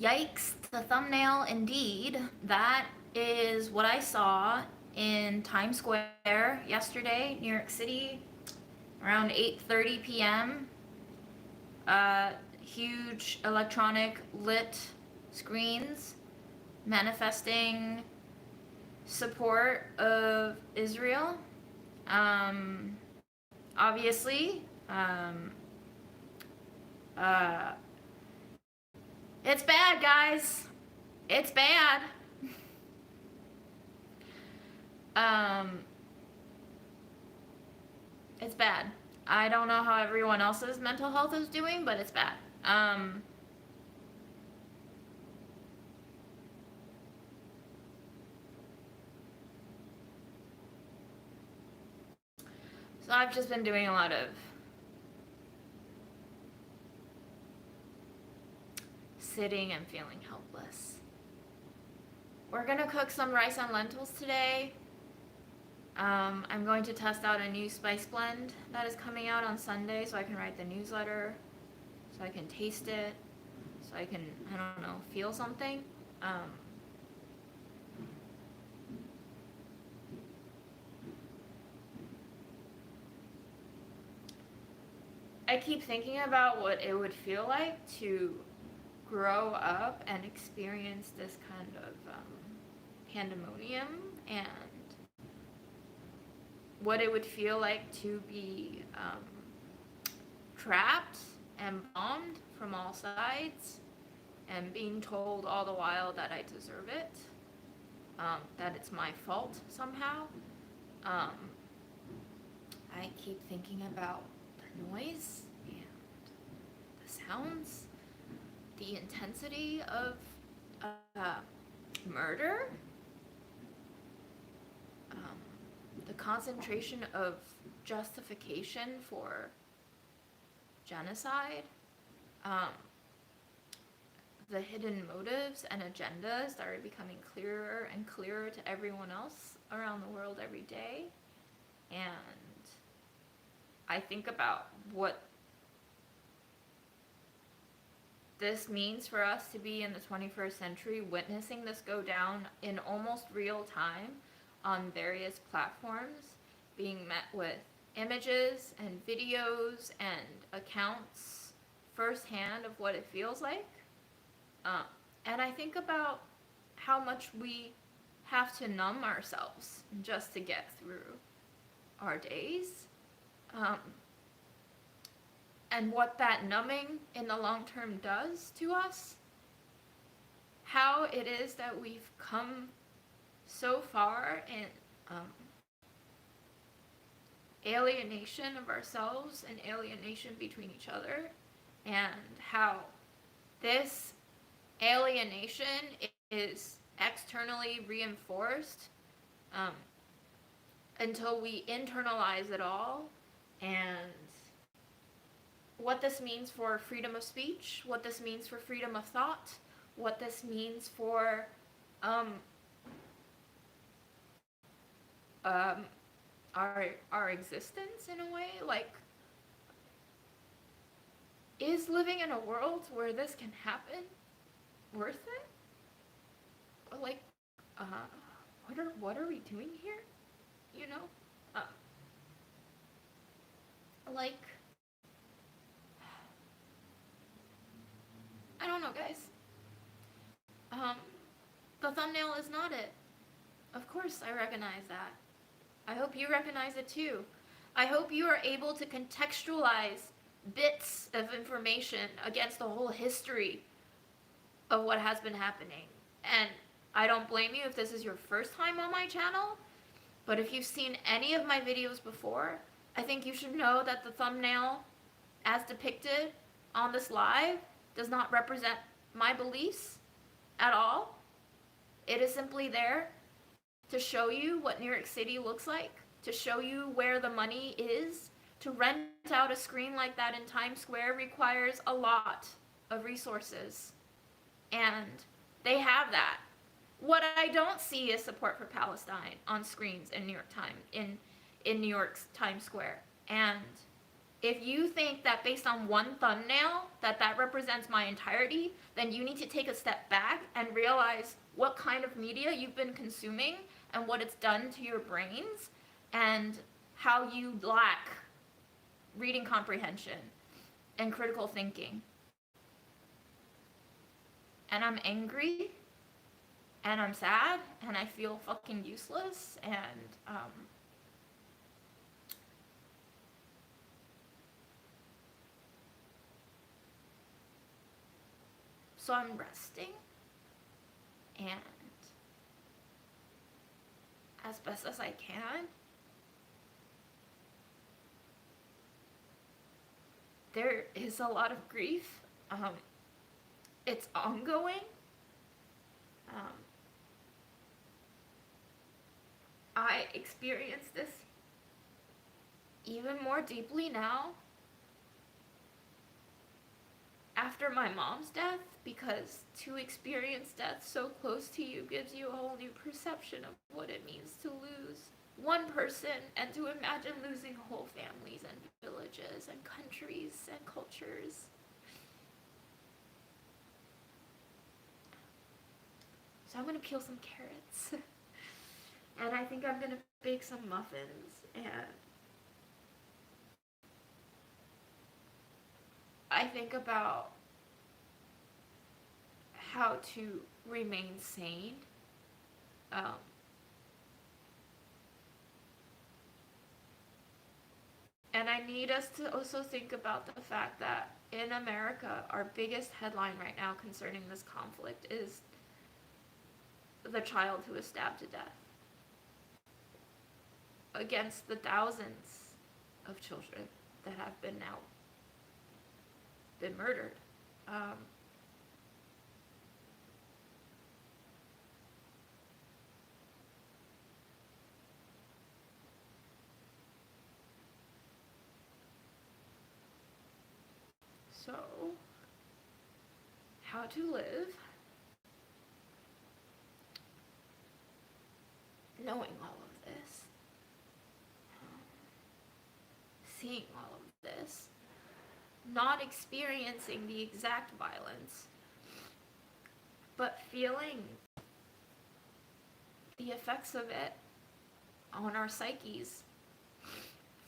Yikes, the thumbnail indeed. That is what I saw in Times Square yesterday, New York City, around 8:30 p.m. Huge electronic lit screens manifesting support of Israel. Obviously, uh, it's bad, guys. It's bad. Um, it's bad. I don't know how everyone else's mental health is doing, but it's bad. So I've just been doing a lot of sitting and feeling helpless. We're gonna cook some rice and lentils today. I'm going to test out a new spice blend that is coming out on Sunday so I can write the newsletter, so I can taste it, so I can, I don't know, feel something. I keep thinking about what it would feel like to grow up and experience this kind of pandemonium, and what it would feel like to be trapped and bombed from all sides, and being told all the while that I deserve it, that it's my fault somehow. I keep thinking about the noise and the sounds, the intensity of murder, the concentration of justification for genocide, the hidden motives and agendas that are becoming clearer and clearer to everyone else around the world every day. And I think about what this means for us to be in the 21st century, witnessing this go down in almost real time on various platforms, being met with images and videos and accounts firsthand of what it feels like. And I think about how much we have to numb ourselves just to get through our days. And what that numbing in the long term does to us. How it is that we've come so far in alienation of ourselves and alienation between each other, and how this alienation is externally reinforced until we internalize it all, and what this means for freedom of speech, what this means for freedom of thought, what this means for our existence in a way. Like, is living in a world where this can happen worth it? Like, what are we doing here? You know, like, I don't know, guys. The thumbnail is not it. Of course, I recognize that. I hope you recognize it too. I hope you are able to contextualize bits of information against the whole history of what has been happening. And I don't blame you if this is your first time on my channel, but if you've seen any of my videos before, I think you should know that the thumbnail, as depicted on this live, does not represent my beliefs at all. It is simply there to show you what New York City looks like, to show you where the money is. To rent out a screen like that in Times Square requires a lot of resources, and they have that. What I don't see is support for Palestine on screens in New York Times Square. And If you think that based on one thumbnail that represents my entirety, then you need to take a step back and realize what kind of media you've been consuming and what it's done to your brains and how you lack reading comprehension and critical thinking. And I'm angry and I'm sad and I feel fucking useless and so I'm resting and as best as I can. There is a lot of grief. It's ongoing. I experience this even more deeply now after my mom's death, because to experience death so close to you gives you a whole new perception of what it means to lose one person and to imagine losing whole families and villages and countries and cultures. So I'm gonna peel some carrots and I think I'm gonna bake some muffins, and I think about how to remain sane. And I need us to also think about the fact that in America, our biggest headline right now concerning this conflict is the child who was stabbed to death, against the thousands of children that have been murdered. So, how to live knowing all of this, seeing all of this, not experiencing the exact violence, but feeling the effects of it on our psyches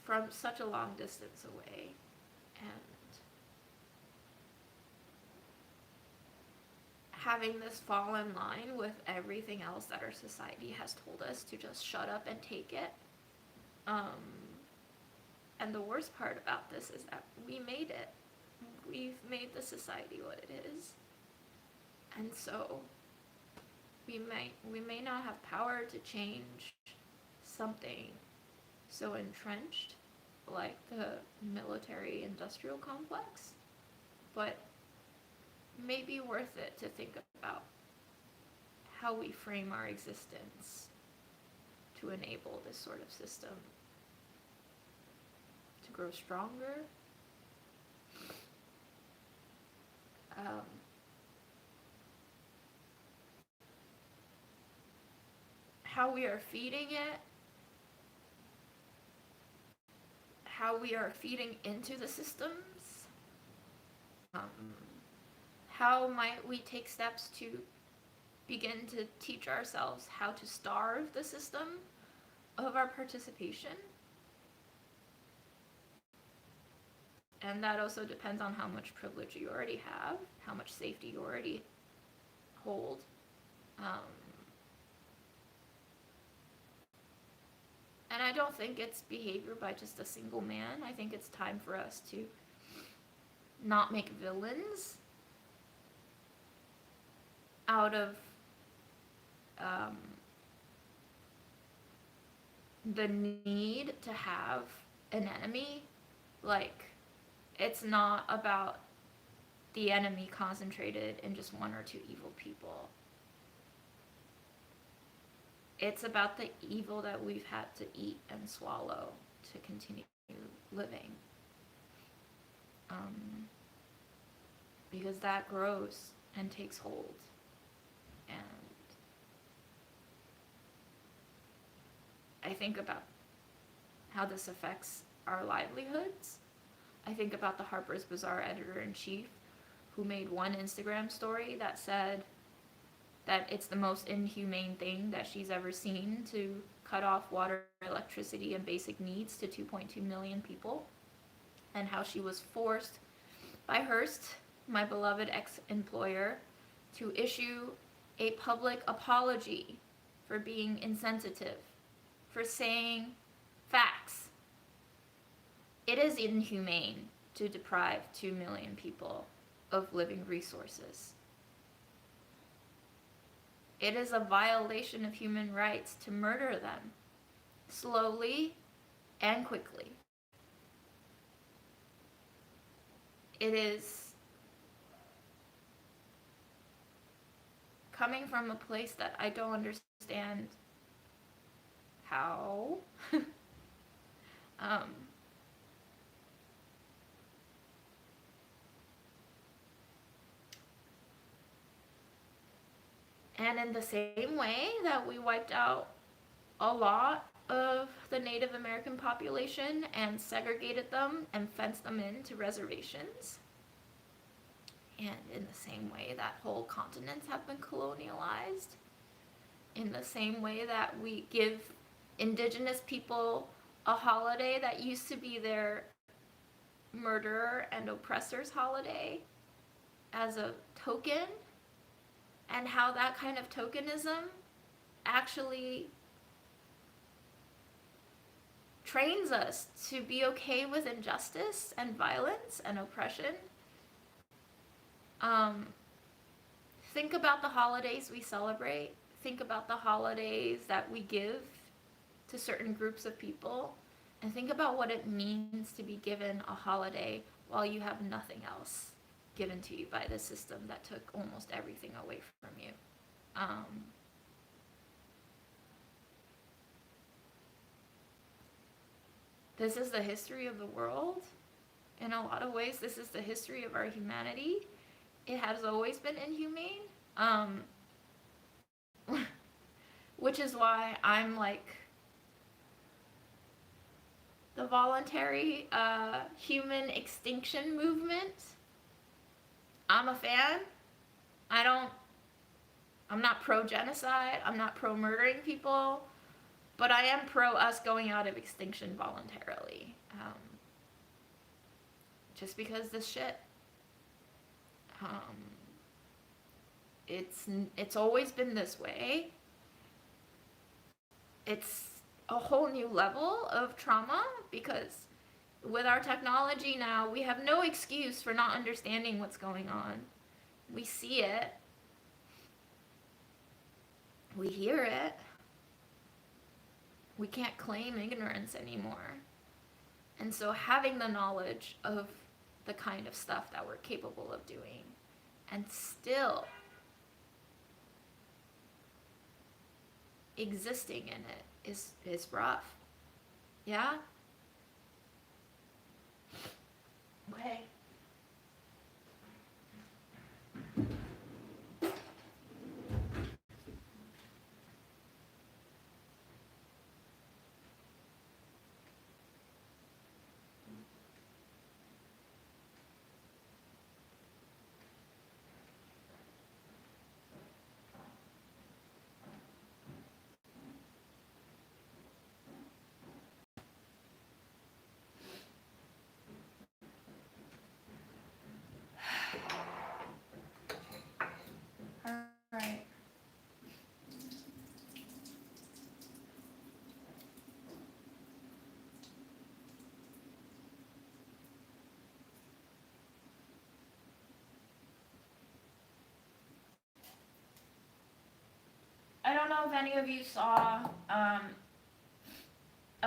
from such a long distance away, and having this fall in line with everything else that our society has told us to just shut up and take it. And the worst part about this is that we made it. We've made the society what it is. And so we may not have power to change something so entrenched like the military industrial complex, but may be worth it to think about how we frame our existence to enable this sort of system to grow stronger. How we are feeding it, how we are feeding into the systems. How might we take steps to begin to teach ourselves how to starve the system of our participation? And that also depends on how much privilege you already have, how much safety you already hold. And I don't think it's behavior by just a single man. I think it's time for us to not make villains out of the need to have an enemy. Like, it's not about the enemy concentrated in just one or two evil people. It's about the evil that we've had to eat and swallow to continue living. Because that grows and takes hold. And I think about how this affects our livelihoods. I think about the Harper's Bazaar editor-in-chief who made one Instagram story that said that it's the most inhumane thing that she's ever seen to cut off water, electricity, and basic needs to 2.2 million people, and how she was forced by Hearst, my beloved ex-employer, to issue a public apology for being insensitive, for saying facts. It is inhumane to deprive 2 million people of living resources. It is a violation of human rights to murder them, slowly and quickly. It is coming from a place that I don't understand how. And in the same way that we wiped out a lot of the Native American population and segregated them and fenced them into reservations, and in the same way that whole continents have been colonialized, in the same way that we give indigenous people a holiday that used to be their murderer and oppressor's holiday as a token, and how that kind of tokenism actually trains us to be okay with injustice and violence and oppression. Think about the holidays we celebrate. Think about the holidays that we give to certain groups of people. And think about what it means to be given a holiday while you have nothing else given to you by the system that took almost everything away from you. This is the history of the world. In a lot of ways, this is the history of our humanity. It has always been inhumane. Which is why I'm like the voluntary human extinction movement. I'm a fan. I'm not pro-genocide. I'm not pro-murdering people. But I am pro us going out of extinction voluntarily. Just because this shit. It's always been this way. It's a whole new level of trauma because with our technology now, we have no excuse for not understanding what's going on. We see it. We hear it. We can't claim ignorance anymore. And so having the knowledge of the kind of stuff that we're capable of doing and still existing in it is rough. Yeah? Okay. Right. I don't know if any of you saw a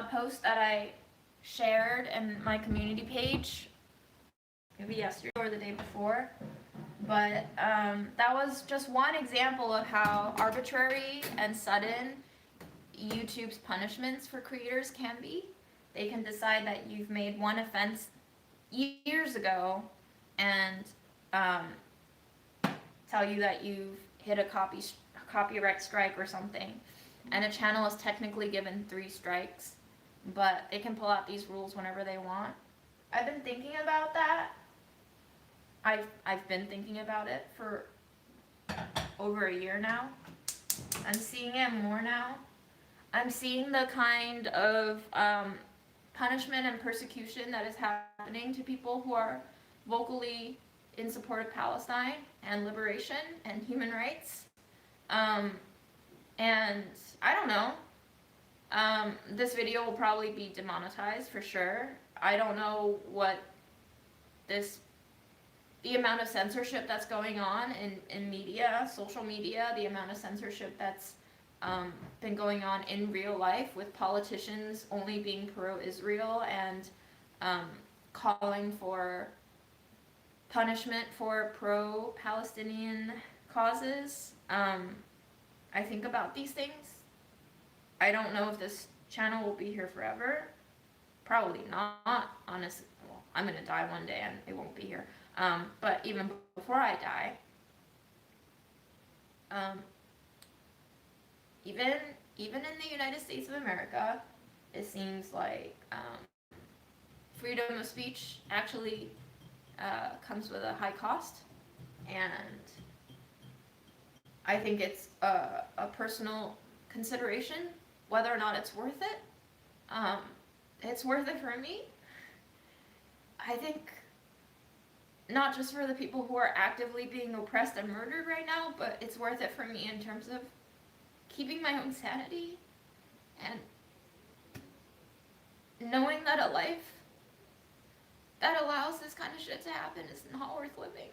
post that I shared in my community page, maybe yesterday or the day before, but that was just one example of how arbitrary and sudden YouTube's punishments for creators can be. They can decide that you've made one offense years ago and tell you that you've hit a copyright strike or something, and a channel is technically given 3 strikes, but they can pull out these rules whenever they want. I've been thinking about that. I've been thinking about it for over a year now. I'm seeing it more now. I'm seeing the kind of punishment and persecution that is happening to people who are vocally in support of Palestine and liberation and human rights. And I don't know. This video will probably be demonetized for sure. I don't know what the amount of censorship that's going on in media, social media, the amount of censorship that's been going on in real life with politicians only being pro-Israel and calling for punishment for pro-Palestinian causes. I think about these things. I don't know if this channel will be here forever. Probably not, honestly. Well, I'm gonna die one day and it won't be here. But even before I die, even in the United States of America, it seems like freedom of speech actually comes with a high cost, and I think it's a personal consideration whether or not it's worth it. It's worth it for me. I think not just for the people who are actively being oppressed and murdered right now, but it's worth it for me in terms of keeping my own sanity and knowing that a life that allows this kind of shit to happen is not worth living.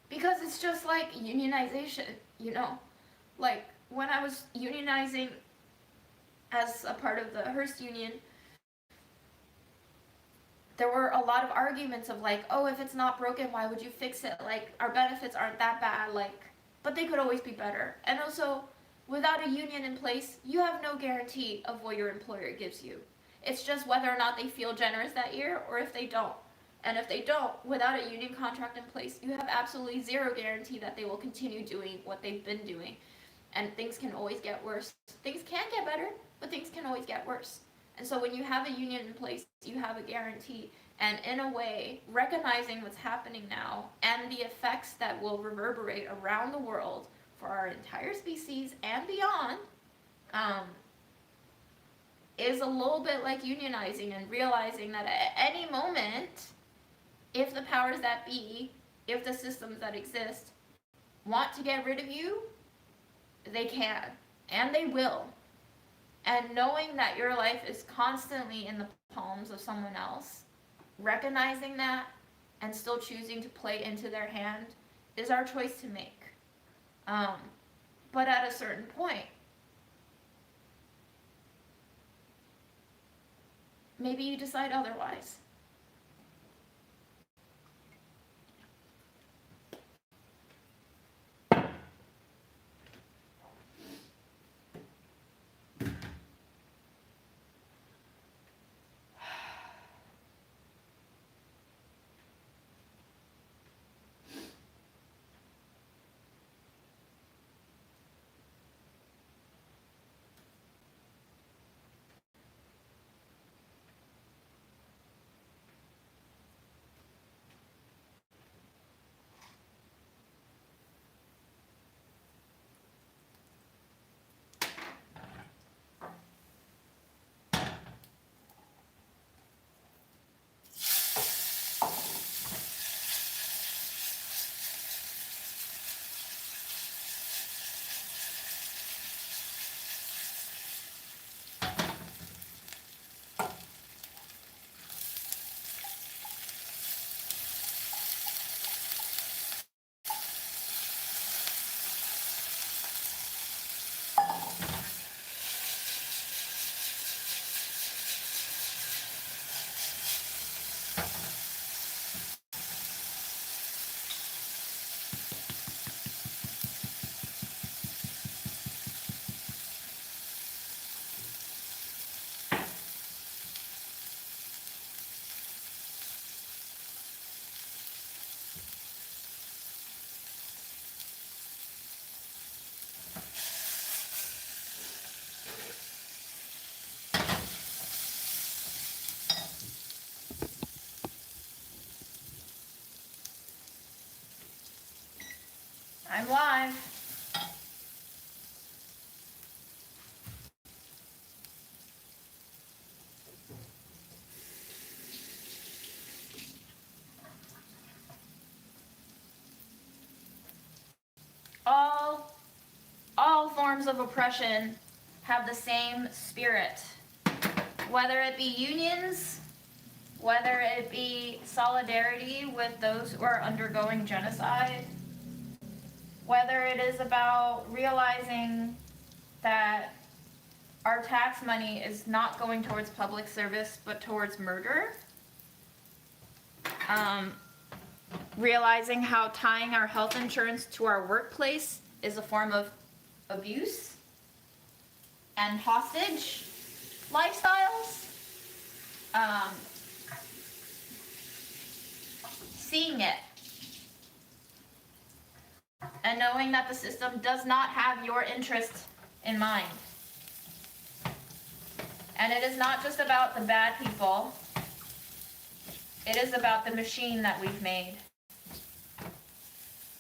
Because it's just like unionization, you know? Like, when I was unionizing as a part of the Hearst Union, there were a lot of arguments of like, oh, if it's not broken, why would you fix it? Like, our benefits aren't that bad, like, but they could always be better. And also, without a union in place, you have no guarantee of what your employer gives you. It's just whether or not they feel generous that year or if they don't. And if they don't, without a union contract in place, you have absolutely zero guarantee that they will continue doing what they've been doing. And things can always get worse. Things can get better, but things can always get worse. And so when you have a union in place, you have a guarantee. And in a way, recognizing what's happening now and the effects that will reverberate around the world for our entire species and beyond, is a little bit like unionizing and realizing that at any moment, if the powers that be, if the systems that exist want to get rid of you, they can, and they will. And knowing that your life is constantly in the palms of someone else, recognizing that and still choosing to play into their hand is our choice to make. But at a certain point, maybe you decide otherwise. I'm live. All forms of oppression have the same spirit. Whether it be unions, whether it be solidarity with those who are undergoing genocide, whether it is about realizing that our tax money is not going towards public service but towards murder, realizing how tying our health insurance to our workplace is a form of abuse and hostage lifestyles, seeing it and knowing that the system does not have your interest in mind. And it is not just about the bad people, it is about the machine that we've made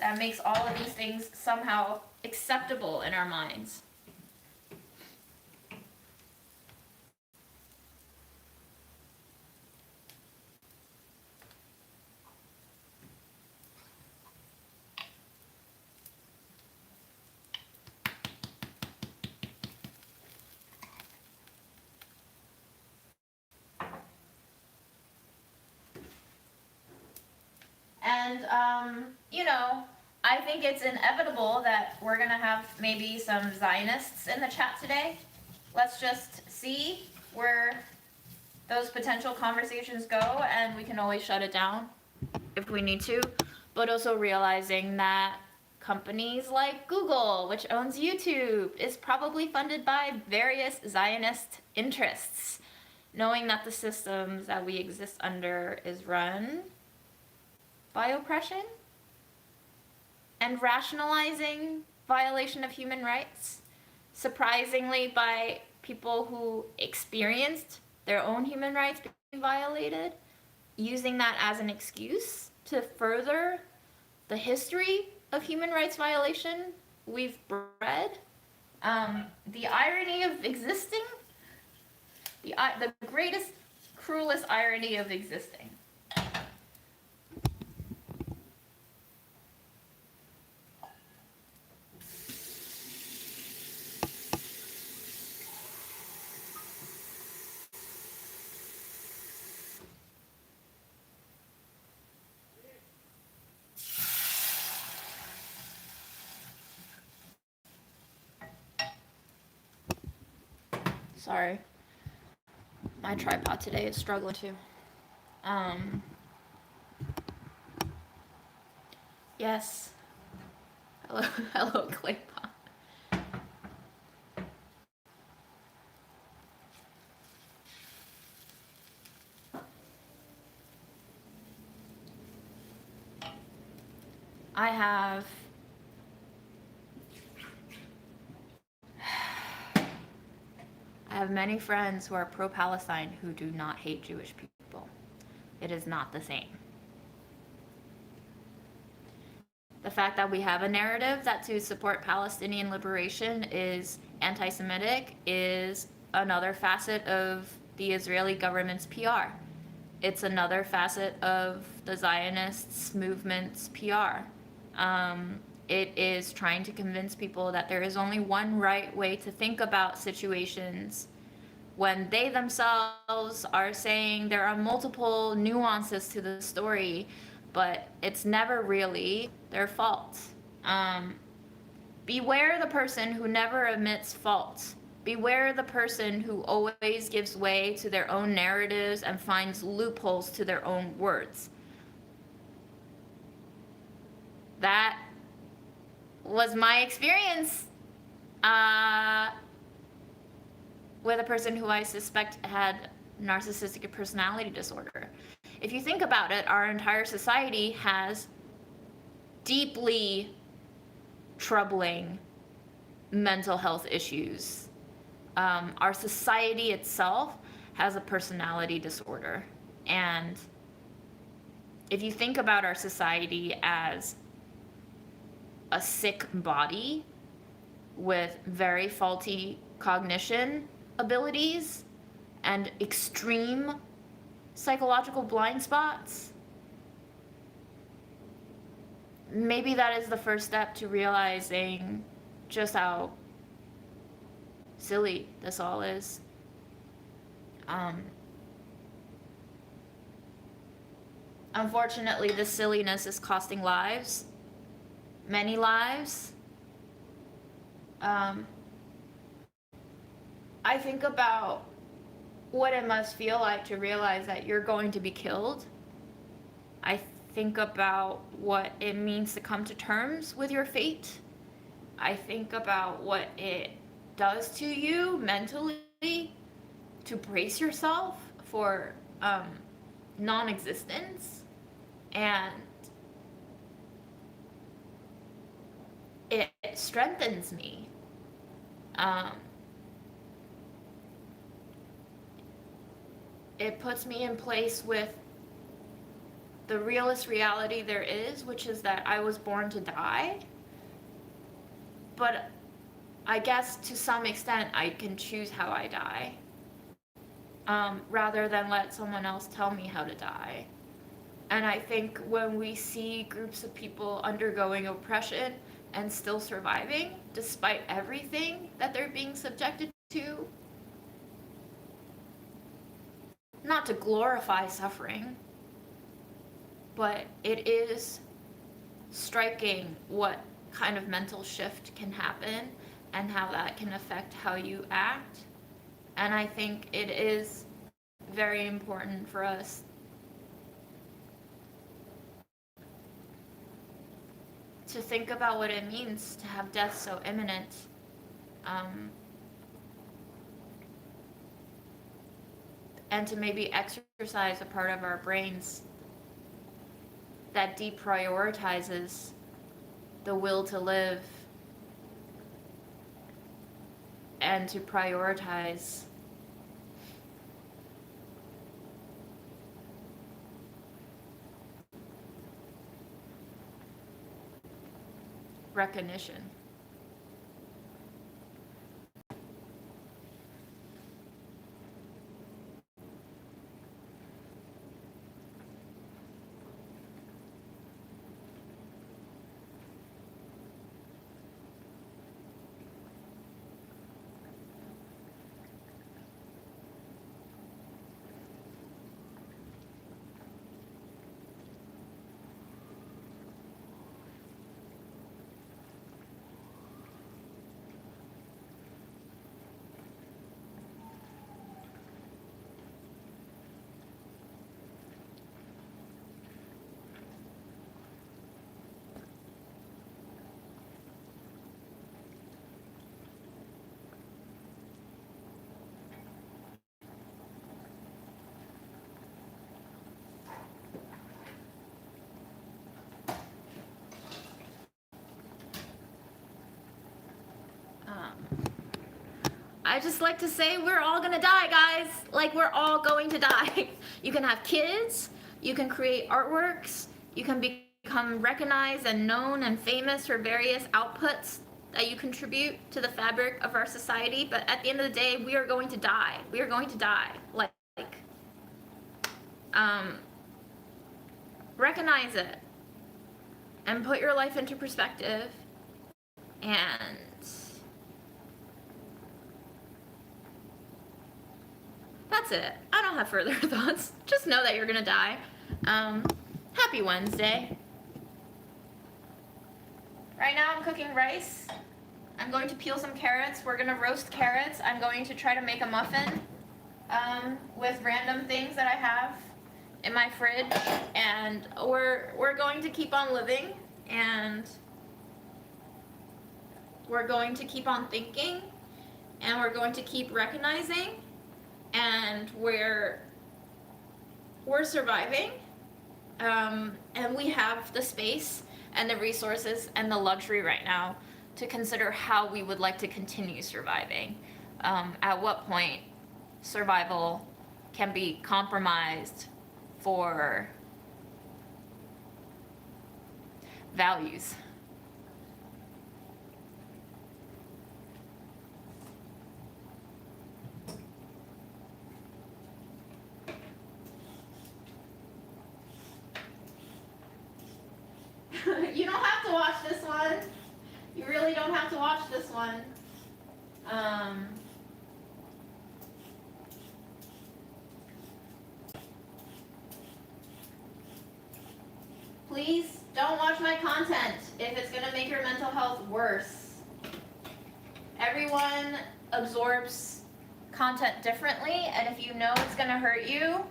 that makes all of these things somehow acceptable in our minds. And, I think it's inevitable that we're going to have maybe some Zionists in the chat today. Let's just see where those potential conversations go, and we can always shut it down if we need to. But also realizing that companies like Google, which owns YouTube, is probably funded by various Zionist interests. Knowing that the systems that we exist under is run by oppression and rationalizing violation of human rights, surprisingly by people who experienced their own human rights being violated, using that as an excuse to further the history of human rights violation we've bred. The irony of existing, the greatest, cruelest irony of existing. Sorry. My tripod today is struggling too. Yes. Hello, Claypot. I have many friends who are pro-Palestine who do not hate Jewish people. It is not the same. The fact that we have a narrative that to support Palestinian liberation is anti-Semitic is another facet of the Israeli government's PR. It's another facet of the Zionists movement's PR. It is trying to convince people that there is only one right way to think about situations when they themselves are saying there are multiple nuances to the story, but it's never really their fault. Beware the person who never admits fault. Beware the person who always gives way to their own narratives and finds loopholes to their own words. That was my experience with a person who I suspect had narcissistic personality disorder. If you think about it, our entire society has deeply troubling mental health issues. Our society itself has a personality disorder. And if you think about our society as a sick body with very faulty cognition abilities and extreme psychological blind spots. Maybe that is the first step to realizing just how silly this all is. Unfortunately, this silliness is costing lives, many lives. I think about what it must feel like to realize that you're going to be killed. I think about what it means to come to terms with your fate. I think about what it does to you mentally to brace yourself for non-existence, and it strengthens me. It puts me in place with the realest reality there is, which is that I was born to die. But I guess to some extent I can choose how I die, rather than let someone else tell me how to die. And I think when we see groups of people undergoing oppression and still surviving, despite everything that they're being subjected to, not to glorify suffering, but it is striking what kind of mental shift can happen and how that can affect how you act. And I think it is very important for us to think about what it means to have death so imminent. And to maybe exercise a part of our brains that deprioritizes the will to live and to prioritize recognition. I just like to say we're all gonna die, guys. Like, we're all going to die. You can have kids, you can create artworks, you can become recognized and known and famous for various outputs that you contribute to the fabric of our society, but at the end of the day, we are going to die. We are going to die. Recognize it and put your life into perspective, and that's it. I don't have further thoughts. Just know that you're gonna die. Happy Wednesday. Right now I'm cooking rice. I'm going to peel some carrots. We're gonna roast carrots. I'm going to try to make a muffin with random things that I have in my fridge, and we're going to keep on living, and we're going to keep on thinking, and we're going to keep recognizing, and we're surviving, and we have the space and the resources and the luxury right now to consider how we would like to continue surviving. At what point survival can be compromised for values. You don't have to watch this one. You really don't have to watch this one. Please don't watch my content if it's going to make your mental health worse. Everyone absorbs content differently, and if you know it's going to hurt you,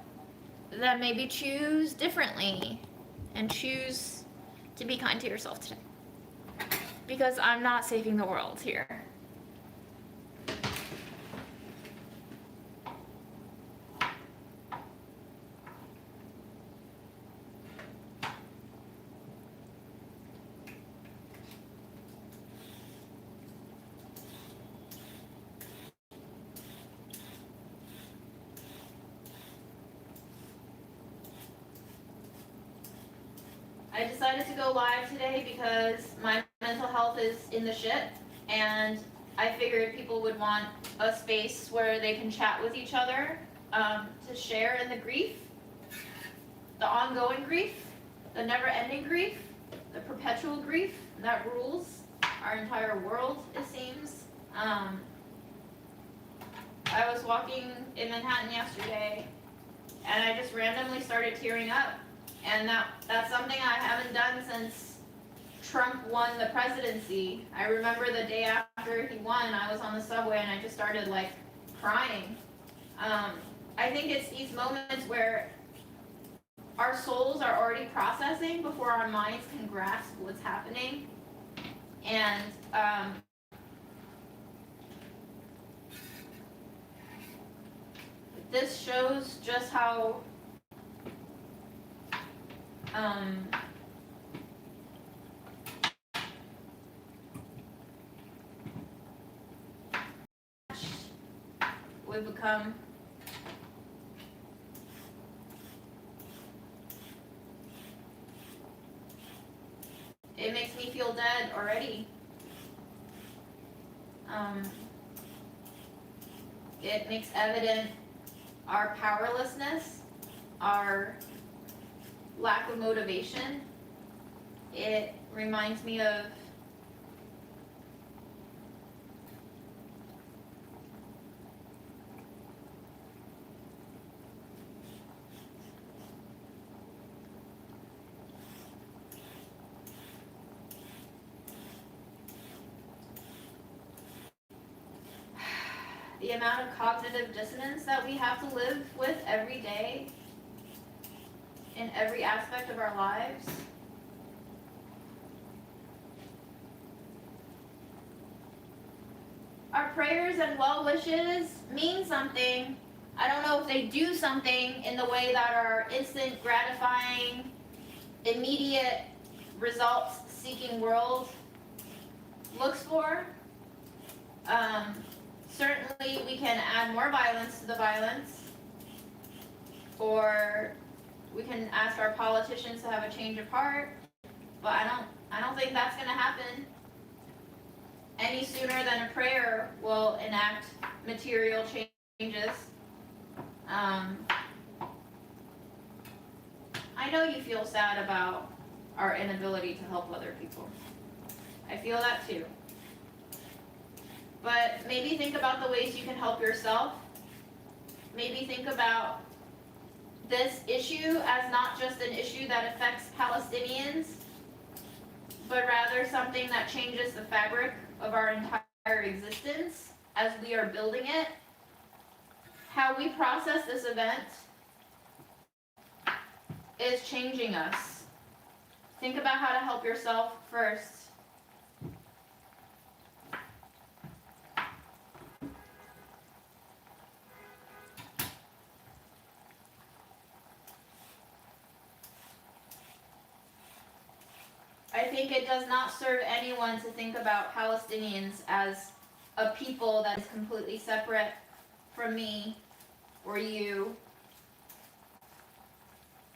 then maybe choose differently and choose to be kind to yourself today. Because I'm not saving the world here. I decided to go live today because my mental health is in the shit, and I figured people would want a space where they can chat with each other, to share in the grief, the ongoing grief, the never-ending grief, the perpetual grief that rules our entire world, it seems. I was walking in Manhattan yesterday, and I just randomly started tearing up. And that's something I haven't done since Trump won the presidency. I remember the day after he won, I was on the subway and I just started like crying. I think it's these moments where our souls are already processing before our minds can grasp what's happening. And this shows just how we've become. It makes me feel dead already. It makes evident our powerlessness, our lack of motivation. It reminds me of the amount of cognitive dissonance that we have to live with every day in every aspect of our lives. Our prayers and well wishes mean something. I don't know if they do something in the way that our instant gratifying, immediate results seeking world looks for. Certainly we can add more violence to the violence, or we can ask our politicians to have a change of heart, but I don't think that's going to happen any sooner than a prayer will enact material changes. I know you feel sad about our inability to help other people. I feel that too. But maybe think about the ways you can help yourself. Maybe think about this issue as not just an issue that affects Palestinians, but rather something that changes the fabric of our entire existence as we are building it. How we process this event is changing us. Think about how to help yourself first. I think it does not serve anyone to think about Palestinians as a people that is completely separate from me or you.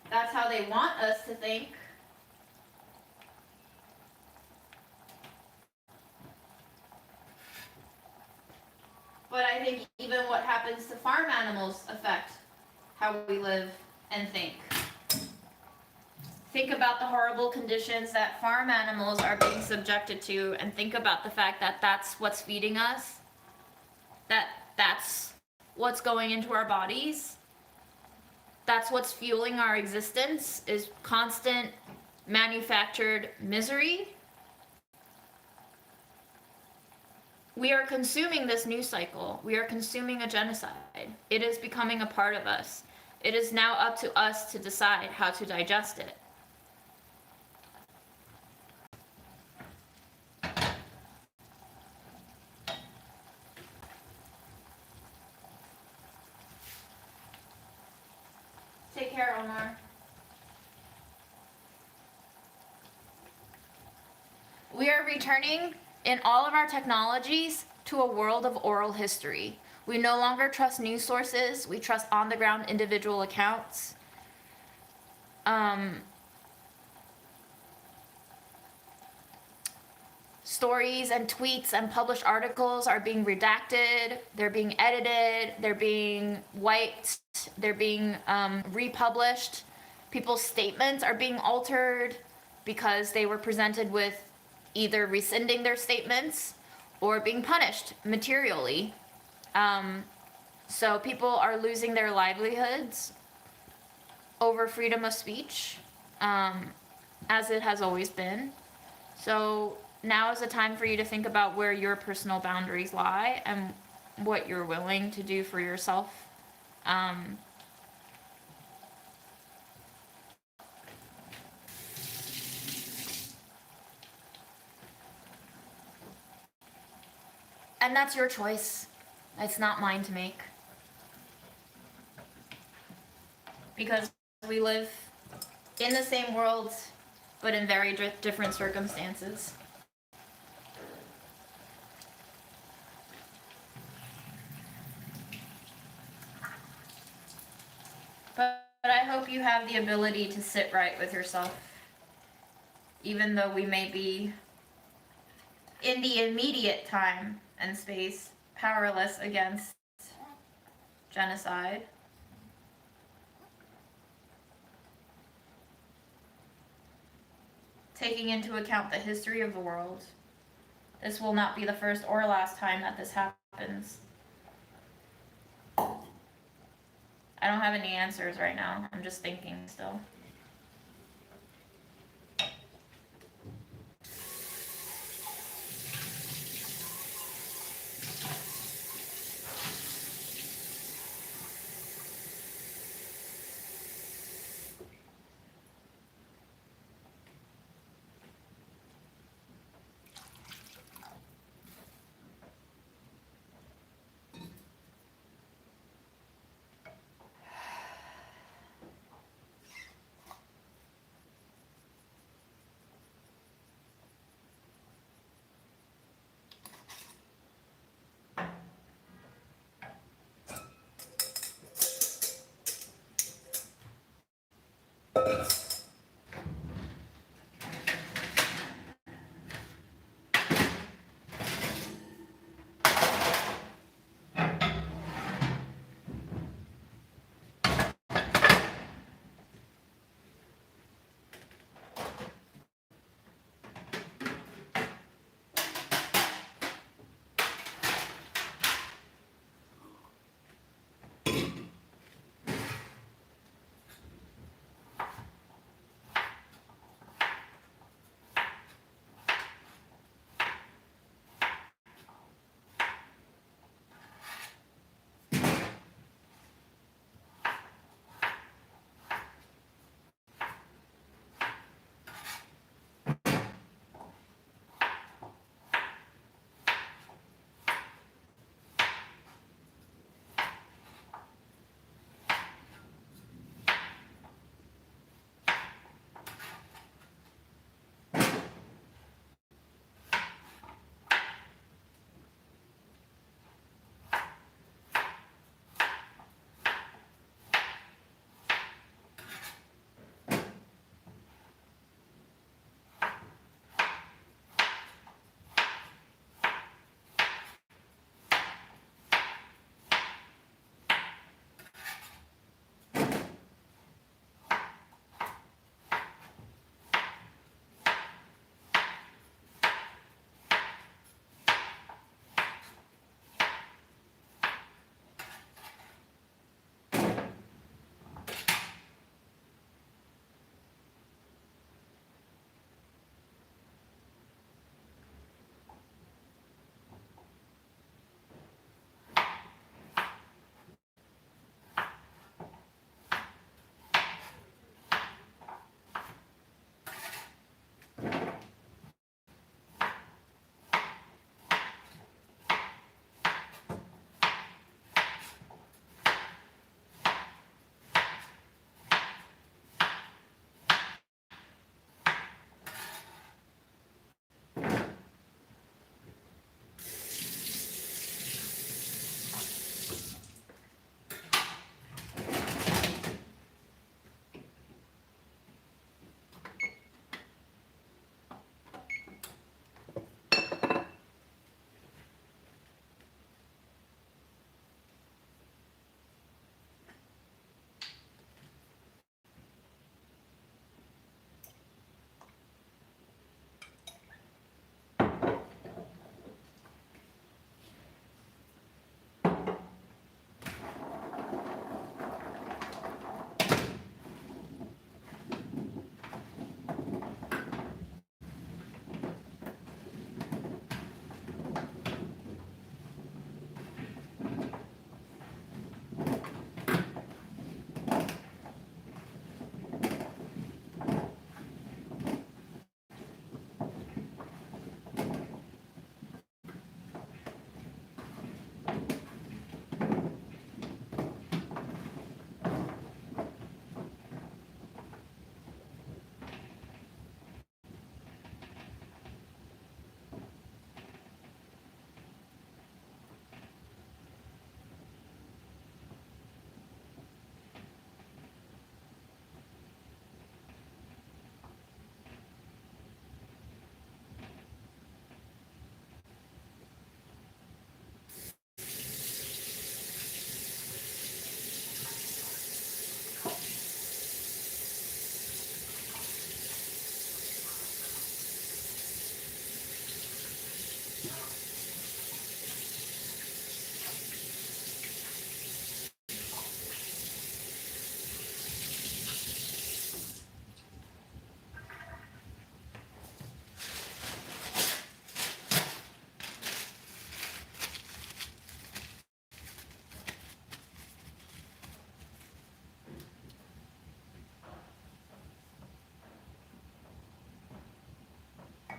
That's how they want us to think. But I think even what happens to farm animals affect how we live and think. Think about the horrible conditions that farm animals are being subjected to, and think about the fact that that's what's feeding us, that's what's going into our bodies, that's what's fueling our existence, is constant manufactured misery. We are consuming this news cycle. We are consuming a genocide. It is becoming a part of us. It is now up to us to decide how to digest it. Take care, Omar. We are returning in all of our technologies to a world of oral history. We no longer trust news sources. We trust on-the-ground individual accounts. Stories and tweets and published articles are being redacted. They're being edited. They're being wiped. They're being republished. People's statements are being altered because they were presented with either rescinding their statements or being punished materially. So people are losing their livelihoods over freedom of speech, as it has always been. So now is the time for you to think about where your personal boundaries lie and what you're willing to do for yourself. And that's your choice. It's not mine to make. Because we live in the same world, but in very different circumstances. But I hope you have the ability to sit right with yourself, even though we may be, in the immediate time and space, powerless against genocide. Taking into account the history of the world, this will not be the first or last time that this happens. I don't have any answers right now. I'm just thinking still.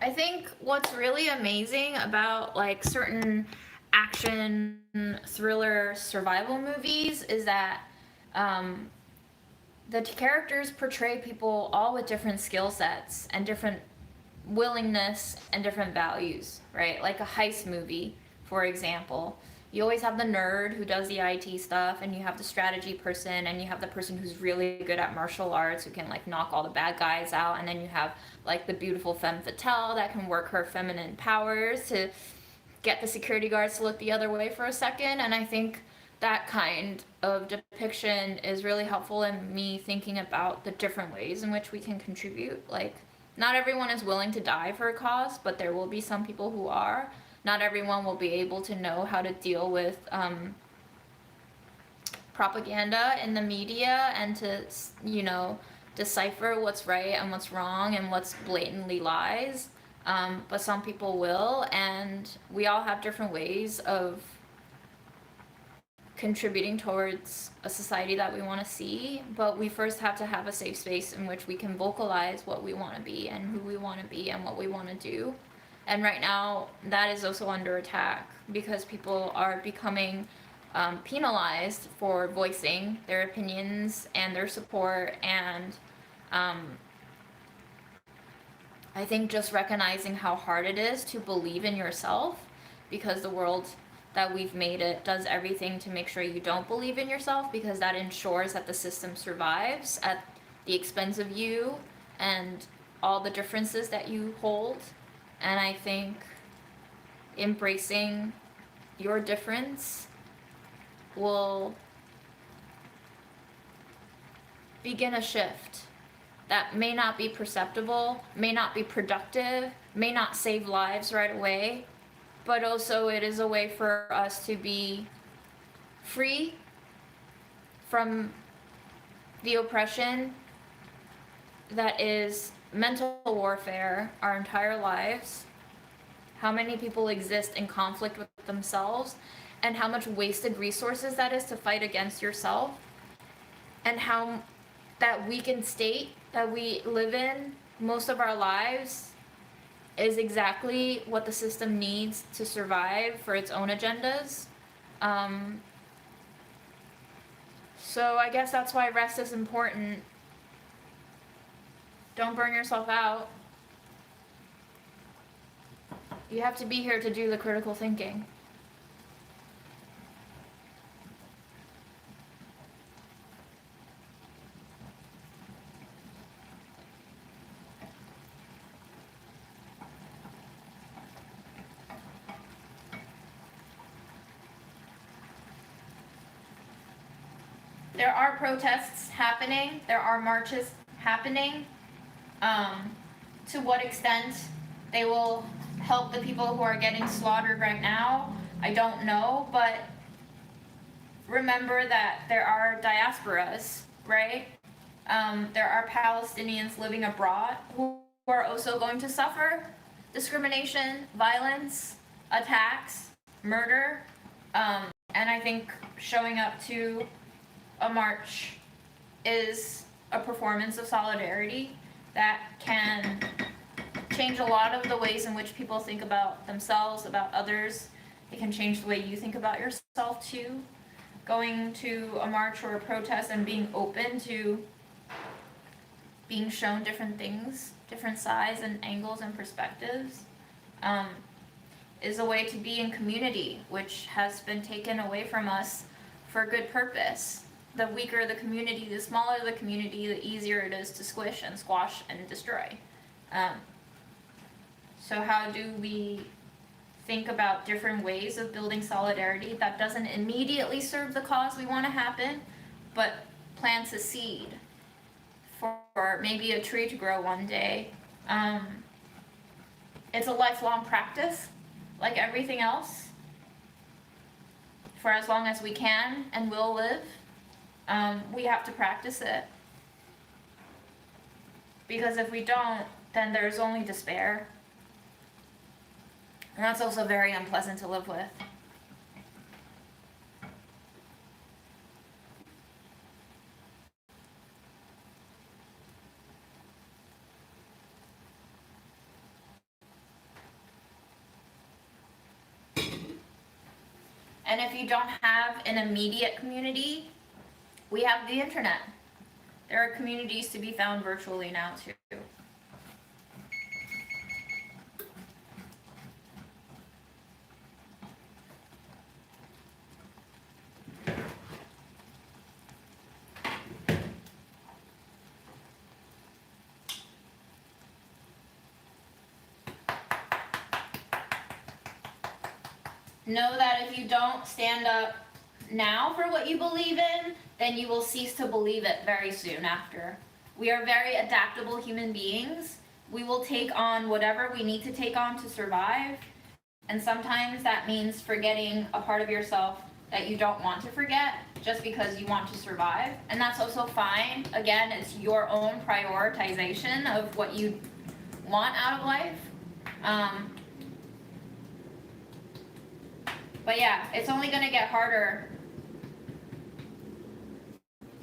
I think what's really amazing about like certain action thriller survival movies is that um, the characters portray people all with different skill sets and different willingness and different values, right? Like a heist movie, for example. You always have the nerd who does the IT stuff, and you have the strategy person, and you have the person who's really good at martial arts who can like knock all the bad guys out, and then you have like the beautiful femme fatale that can work her feminine powers to get the security guards to look the other way for a second. And I think that kind of depiction is really helpful in me thinking about the different ways in which we can contribute. Like, not everyone is willing to die for a cause, but there will be some people who are. Not everyone will be able to know how to deal with propaganda in the media and to, decipher what's right and what's wrong and what's blatantly lies. But some people will, and we all have different ways of contributing towards a society that we want to see, but we first have to have a safe space in which we can vocalize what we want to be and who we want to be and what we want to do. And right now, that is also under attack because people are becoming penalized for voicing their opinions and their support. And I think just recognizing how hard it is to believe in yourself, because the world that we've made it does everything to make sure you don't believe in yourself, because that ensures that the system survives at the expense of you and all the differences that you hold. And I think embracing your difference will begin a shift that may not be perceptible, may not be productive, may not save lives right away, but also it is a way for us to be free from the oppression that is mental warfare our entire lives, how many people exist in conflict with themselves, and how much wasted resources that is to fight against yourself, and how that weakened state that we live in most of our lives is exactly what the system needs to survive for its own agendas. So I guess that's why rest is important. Don't burn yourself out. You have to be here to do the critical thinking. There are protests happening. There are marches happening. To what extent they will help the people who are getting slaughtered right now, I don't know. But remember that there are diasporas, right? There are Palestinians living abroad who are also going to suffer discrimination, violence, attacks, murder. And I think showing up to a march is a performance of solidarity that can change a lot of the ways in which people think about themselves, about others. It can change the way you think about yourself too. Going to a march or a protest and being open to being shown different things, different sides and angles and perspectives, is a way to be in community, which has been taken away from us for good purpose. The weaker the community, the smaller the community, the easier it is to squish and squash and destroy. So how do we think about different ways of building solidarity that doesn't immediately serve the cause we want to happen, but plants a seed for maybe a tree to grow one day? It's a lifelong practice, like everything else, for as long as we can and will live. We have to practice it, because if we don't, then there's only despair, and that's also very unpleasant to live with. And if you don't have an immediate community, we have the internet. There are communities to be found virtually now too. Know that if you don't stand up now for what you believe in, then you will cease to believe it very soon after. We are very adaptable human beings. We will take on whatever we need to take on to survive. And sometimes that means forgetting a part of yourself that you don't want to forget just because you want to survive. And that's also fine. Again, it's your own prioritization of what you want out of life. But yeah, it's only going to get harder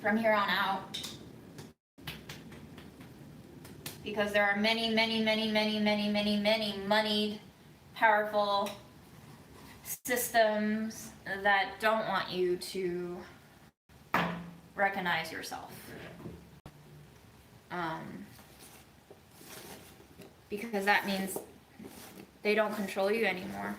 from here on out. Because there are many moneyed, powerful systems that don't want you to recognize yourself. Because that means they don't control you anymore.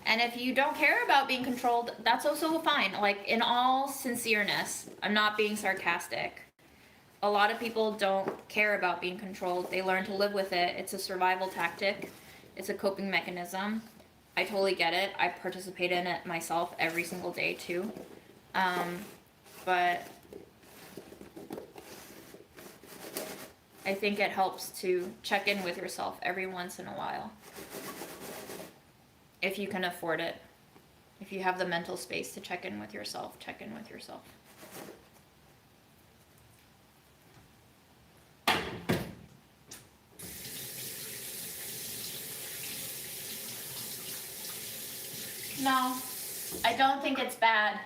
And if you don't care about being controlled, that's also fine. Like, in all sincereness, I'm not being sarcastic. A lot of people don't care about being controlled. They learn to live with it. It's a survival tactic. It's a coping mechanism. I totally get it. I participate in it myself every single day too. But I think it helps to check in with yourself every once in a while. If you can afford it. If you have the mental space to check in with yourself, check in with yourself. No, I don't think it's bad.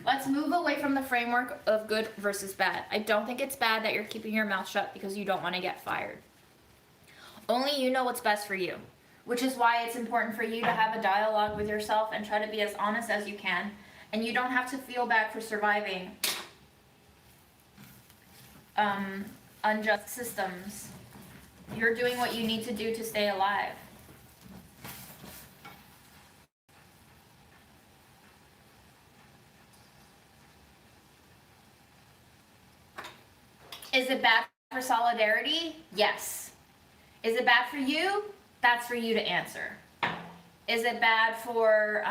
Let's move away from the framework of good versus bad. I don't think it's bad that you're keeping your mouth shut because you don't want to get fired. Only you know what's best for you, which is why it's important for you to have a dialogue with yourself and try to be as honest as you can. And you don't have to feel bad for surviving unjust systems. You're doing what you need to do to stay alive. Is it bad for solidarity? Yes. Is it bad for you? That's for you to answer. Is it bad for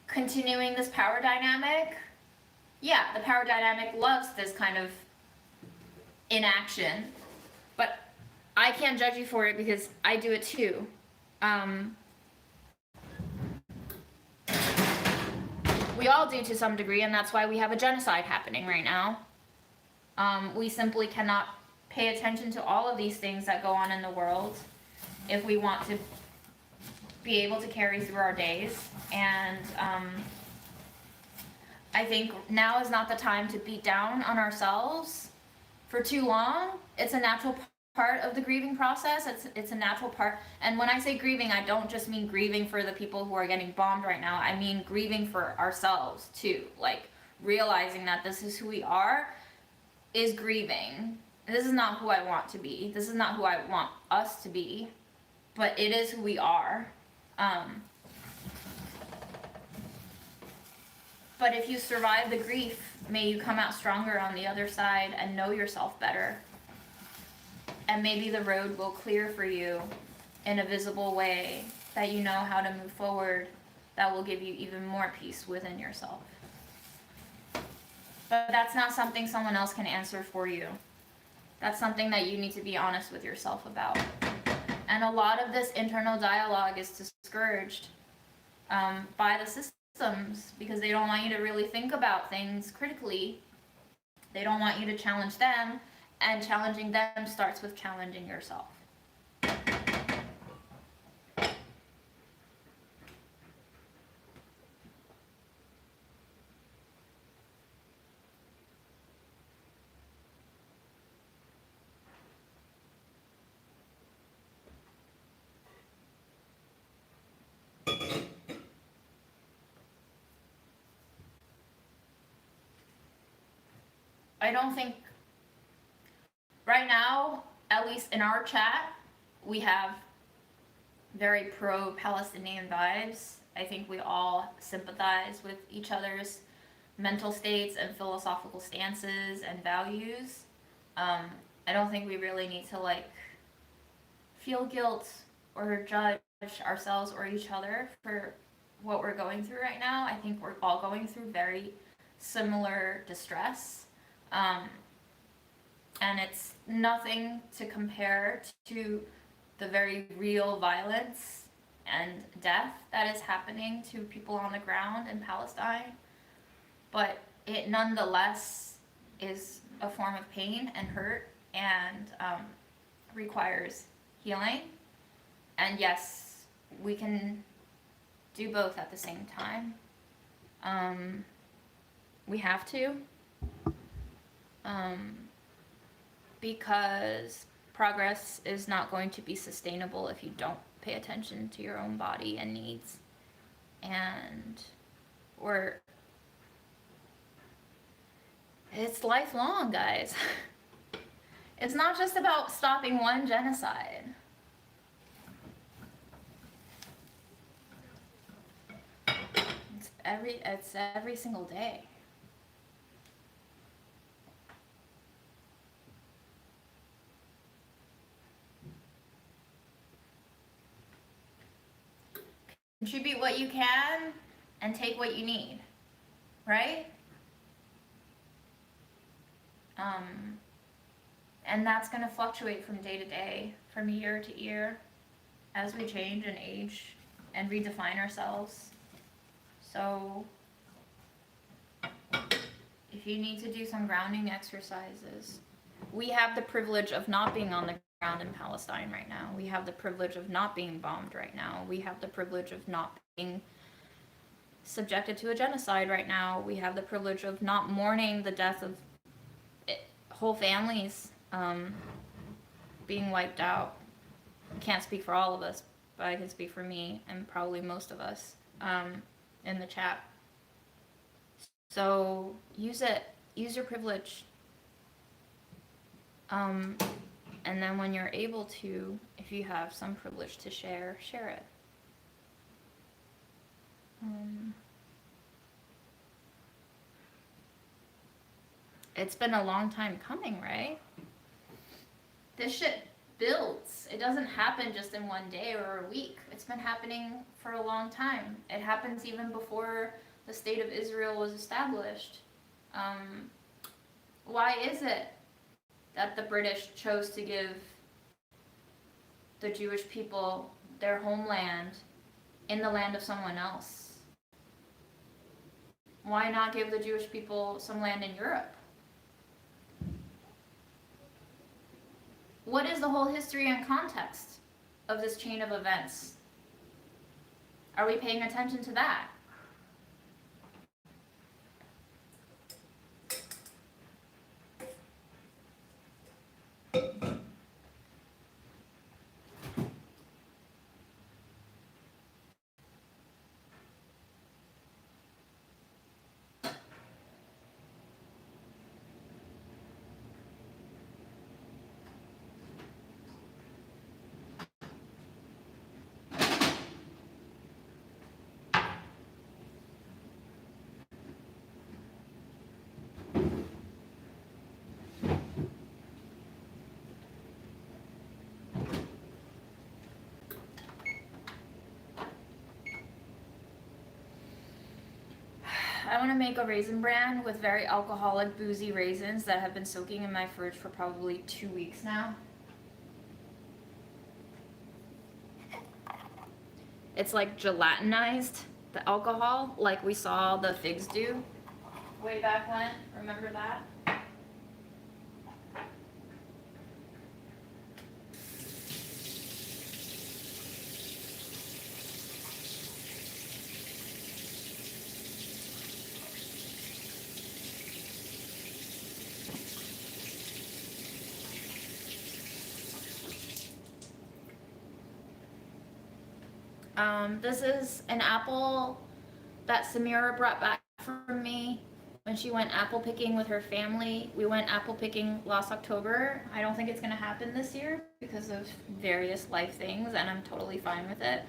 continuing this power dynamic? Yeah, the power dynamic loves this kind of inaction, but I can't judge you for it because I do it too. We all do to some degree, and that's why we have a genocide happening right now. We simply cannot pay attention to all of these things that go on in the world if we want to be able to carry through our days. And I think now is not the time to beat down on ourselves for too long. It's a natural part of the grieving process. It's a natural part. And when I say grieving, I don't just mean grieving for the people who are getting bombed right now. I mean grieving for ourselves too. Like, realizing that this is who we are is grieving. This is not who I want to be. This is not who I want us to be. But it is who we are. But if you survive the grief, may you come out stronger on the other side and know yourself better. And maybe the road will clear for you in a visible way that you know how to move forward, that will give you even more peace within yourself. But that's not something someone else can answer for you. That's something that you need to be honest with yourself about. And a lot of this internal dialogue is discouraged by the systems because they don't want you to really think about things critically. They don't want you to challenge them, and challenging them starts with challenging yourself. I don't think right now, at least in our chat, we have very pro-Palestinian vibes. I think we all sympathize with each other's mental states and philosophical stances and values. I don't think we really need to like feel guilt or judge ourselves or each other for what we're going through right now. I think we're all going through very similar distress. And it's nothing to compare to the very real violence and death that is happening to people on the ground in Palestine. But it nonetheless is a form of pain and hurt and requires healing. And yes, we can do both at the same time. We have to. Because progress is not going to be sustainable if you don't pay attention to your own body and needs. And it's lifelong, guys. It's not just about stopping one genocide. It's every single day. Contribute what you can and take what you need, right? And that's going to fluctuate from day to day, from year to year, as we change and age and redefine ourselves. So if you need to do some grounding exercises, we have the privilege of not being on the ground in Palestine right now. We have the privilege of not being bombed right now. We have the privilege of not being subjected to a genocide right now. We have the privilege of not mourning the death of whole families being wiped out. I can't speak for all of us, but I can speak for me and probably most of us in the chat. So use it. Use your privilege. And then when you're able to, if you have some privilege to share, share it. It's been a long time coming, right? This shit builds. It doesn't happen just in one day or a week. It's been happening for a long time. It happens even before the state of Israel was established. Why is it that the British chose to give the Jewish people their homeland in the land of someone else? Why not give the Jewish people some land in Europe? What is the whole history and context of this chain of events? Are we paying attention to that? I want to make a raisin bran with very alcoholic, boozy raisins that have been soaking in my fridge for probably 2 weeks now. It's like gelatinized, the alcohol, like we saw the figs do way back when. Remember that? This is an apple that Samira brought back for me when she went apple picking with her family. We went apple picking last October. I don't think it's going to happen this year because of various life things, and I'm totally fine with it.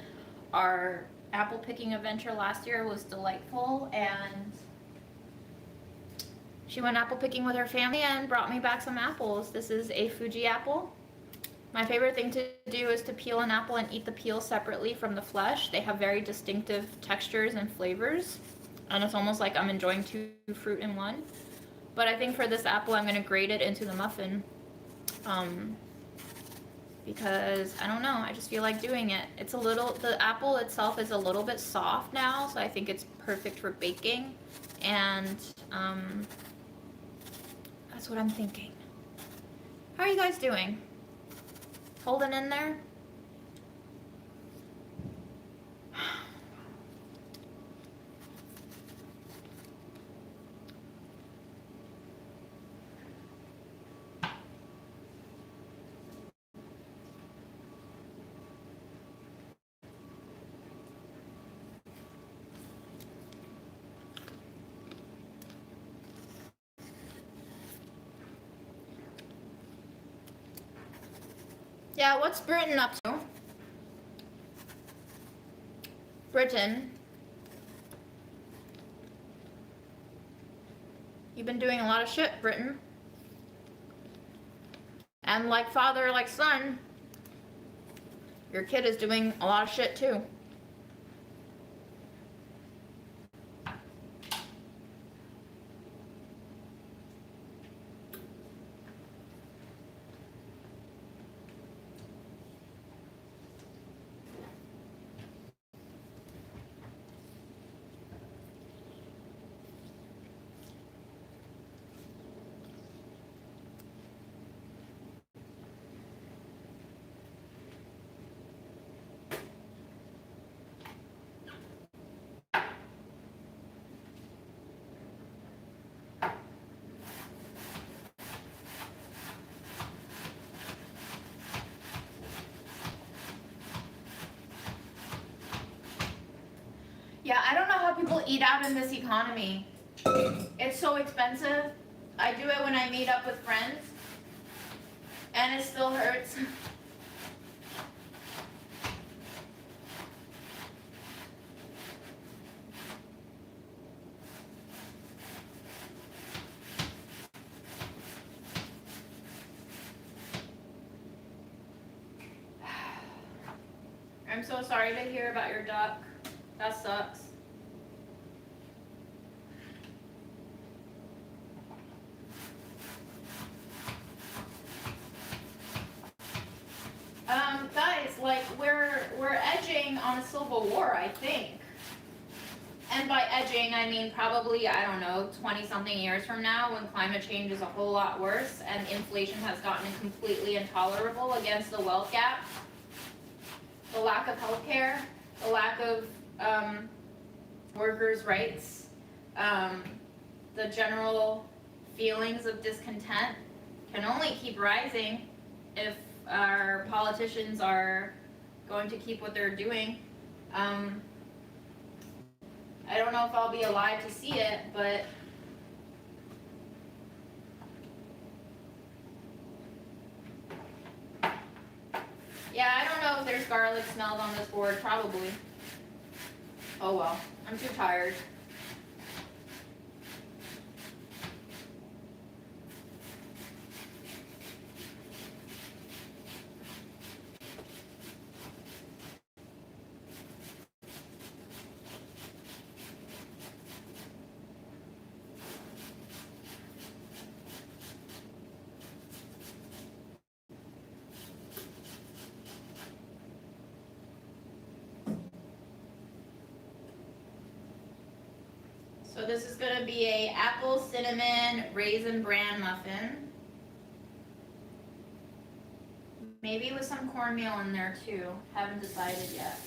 Our apple picking adventure last year was delightful, and she went apple picking with her family and brought me back some apples. This is a Fuji apple. My favorite thing to do is to peel an apple and eat the peel separately from the flesh. They have very distinctive textures and flavors, and it's almost like I'm enjoying two fruit in one. But I think for this apple, I'm gonna grate it into the muffin, because I don't know, I just feel like doing it. It's a little, the apple itself is a little bit soft now, so I think it's perfect for baking, and that's what I'm thinking. How are you guys doing? Holding in there? Yeah, what's Britain up to? Britain. You've been doing a lot of shit, Britain. And like father, like son, your kid is doing a lot of shit too. Yeah, I don't know how people eat out in this economy. It's so expensive. I do it when I meet up with friends, and it still hurts. I'm so sorry to hear about your duck. That sucks. Guys, like we're edging on a civil war, I think. And by edging, I mean probably, I don't know, 20-something years from now, when climate change is a whole lot worse and inflation has gotten completely intolerable against the wealth gap, the lack of healthcare, the lack of workers' rights, the general feelings of discontent can only keep rising if our politicians are going to keep what they're doing. I don't know if I'll be alive to see it, but yeah, I don't know if there's garlic smells on this board, probably. Oh well, I'm too tired. So this is going to be a apple cinnamon raisin bran muffin. Maybe with some cornmeal in there too. Haven't decided yet.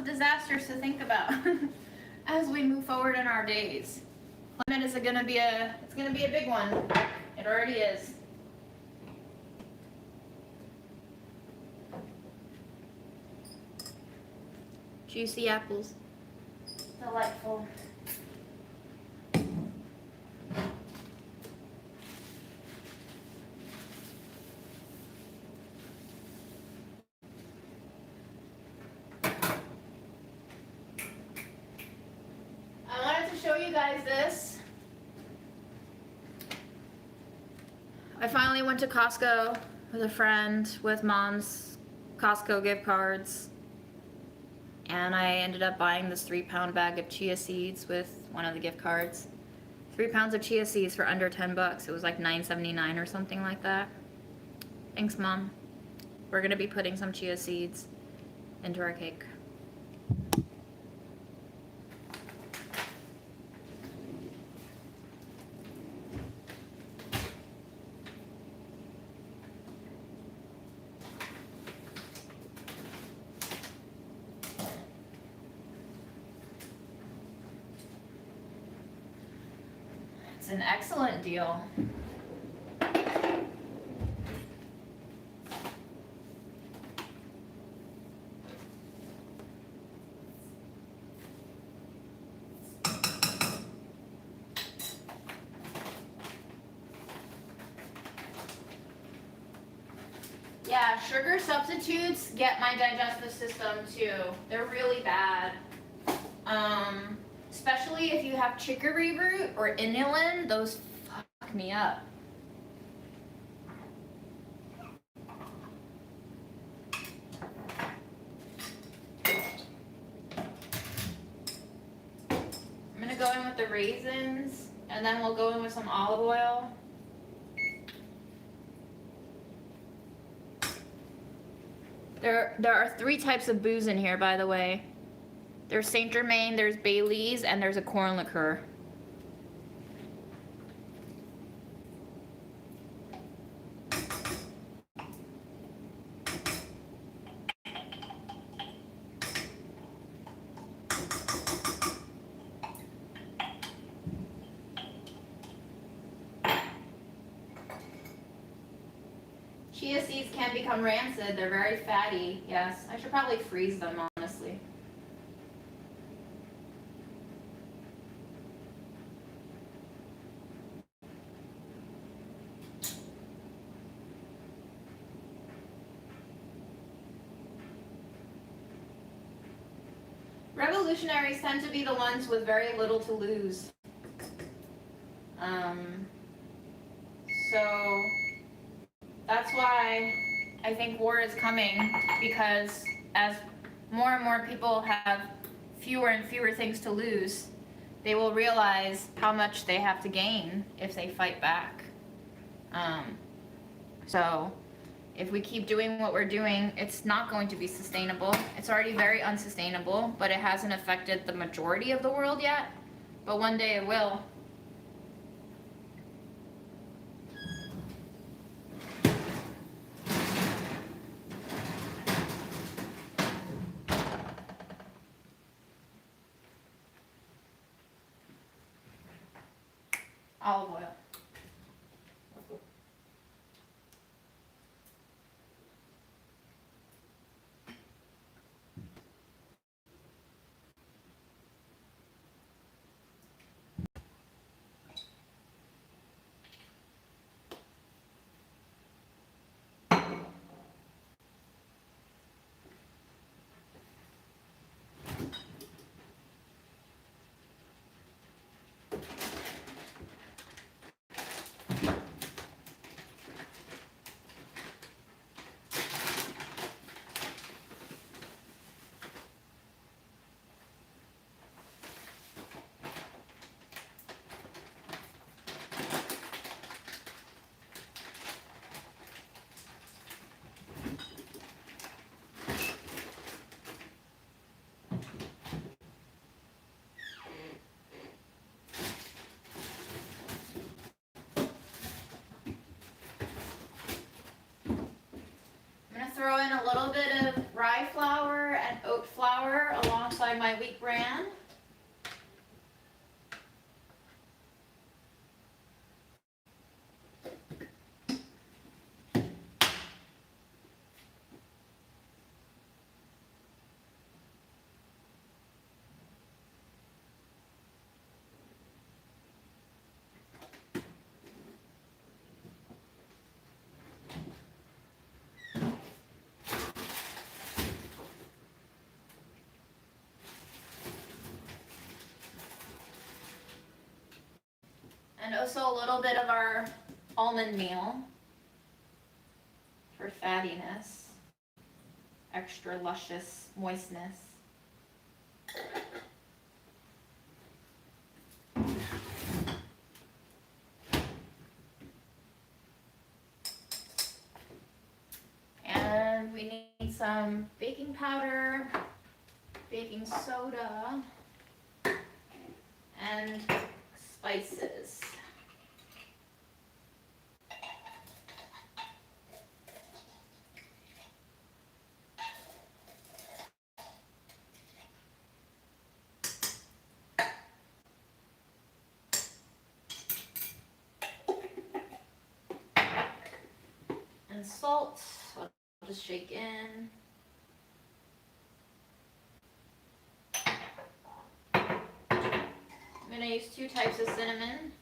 of disasters to think about as we move forward in our days. Climate is gonna be a big one. It already is. Juicy apples. Delightful. I wanted to show you guys this. I finally went to Costco with a friend with Mom's Costco gift cards. And I ended up buying this 3-pound bag of chia seeds with one of the gift cards. 3 pounds of chia seeds for under $10. It was like $9.79 or something like that. Thanks, Mom. We're gonna be putting some chia seeds into our cake. It's an excellent deal. Yeah, sugar substitutes get my digestive system too. They're really bad. Especially if you have chicory root or inulin, those fuck me up. I'm gonna go in with the raisins, and then we'll go in with some olive oil. There are 3 types of booze in here, by the way. There's Saint Germain, there's Bailey's, and there's a corn liqueur. Chia seeds can become rancid. They're very fatty. Yes, I should probably freeze them, honestly. Revolutionaries tend to be the ones with very little to lose. So that's why I think war is coming, because as more and more people have fewer and fewer things to lose, they will realize how much they have to gain if they fight back. So if we keep doing what we're doing, it's not going to be sustainable. It's already very unsustainable, but it hasn't affected the majority of the world yet. But one day it will. Olive oil. Throw in a little bit of rye flour and oat flour along alongside my wheat bran. And also a little bit of our almond meal for fattiness, extra luscious moistness. And we need some baking powder, baking soda, and spices. And salt, I'll just shake in. I'm going to use 2 types of cinnamon.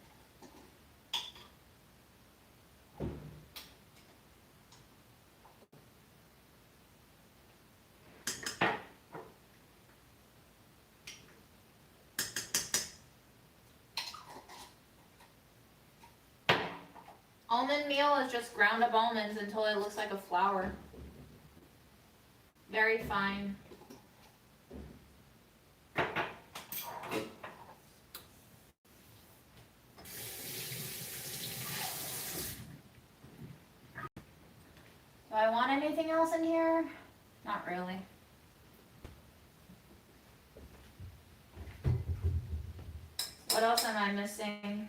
Almond meal is just ground up almonds until it looks like a flour. Very fine. Do I want anything else in here? Not really. What else am I missing?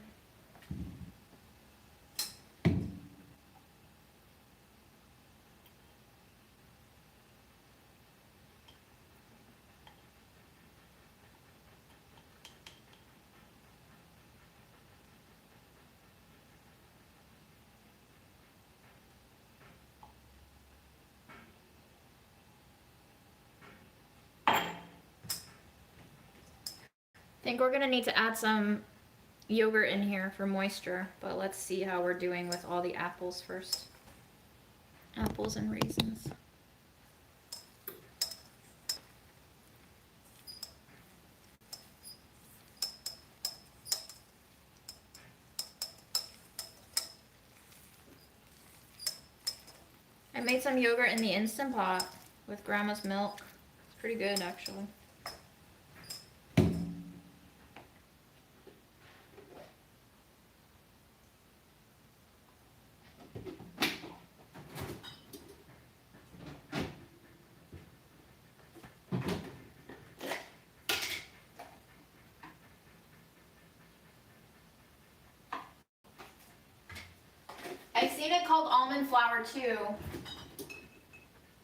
I think we're gonna need to add some yogurt in here for moisture, but let's see how we're doing with all the apples first. Apples and raisins. I made some yogurt in the Instant Pot with grandma's milk. It's pretty good actually. I've seen it called almond flour too.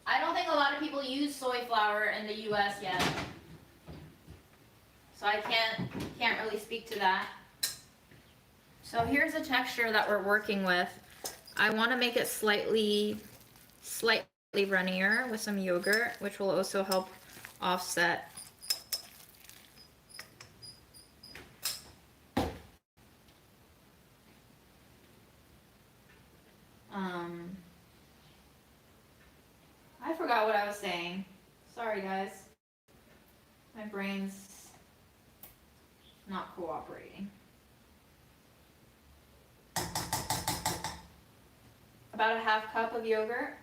I don't think a lot of people use soy flour in the US yet. So I can't really speak to that. So here's the texture that we're working with. I want to make it slightly runnier with some yogurt, which will also help offset. I forgot what I was saying. Sorry, guys. My brain's not cooperating. About a half cup of yogurt.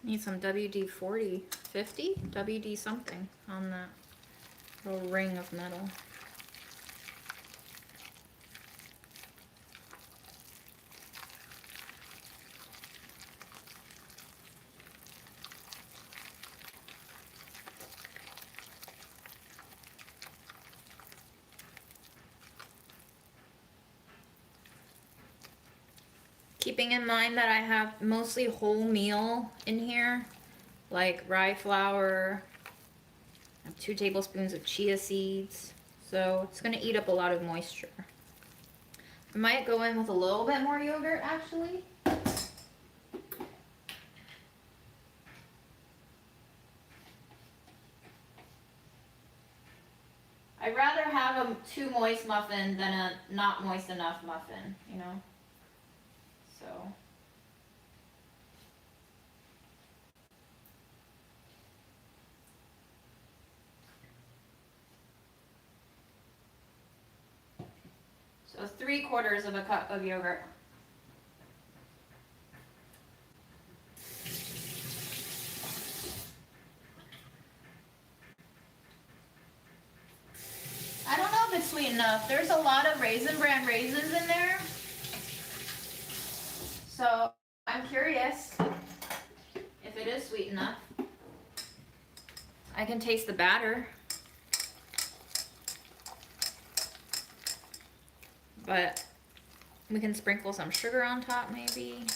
Need some WD-40, 50? WD something on that little ring of metal. Keeping in mind that I have mostly wholemeal in here, like rye flour. I have 2 tablespoons of chia seeds. So it's gonna eat up a lot of moisture. I might go in with a little bit more yogurt actually. I'd rather have a too moist muffin than a not moist enough muffin, you know? So. So 3/4 of a cup of yogurt. I don't know if it's sweet enough. There's a lot of Raisin Bran raisins in there. So I'm curious if it is sweet enough. I can taste the batter. But we can sprinkle some sugar on top maybe.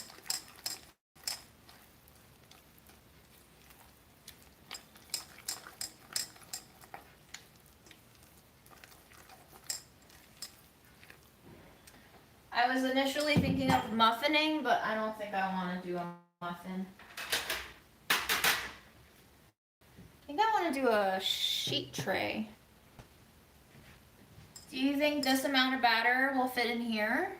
I was initially thinking of muffining, but I don't think I want to do a muffin. I think I want to do a sheet tray. Do you think this amount of batter will fit in here?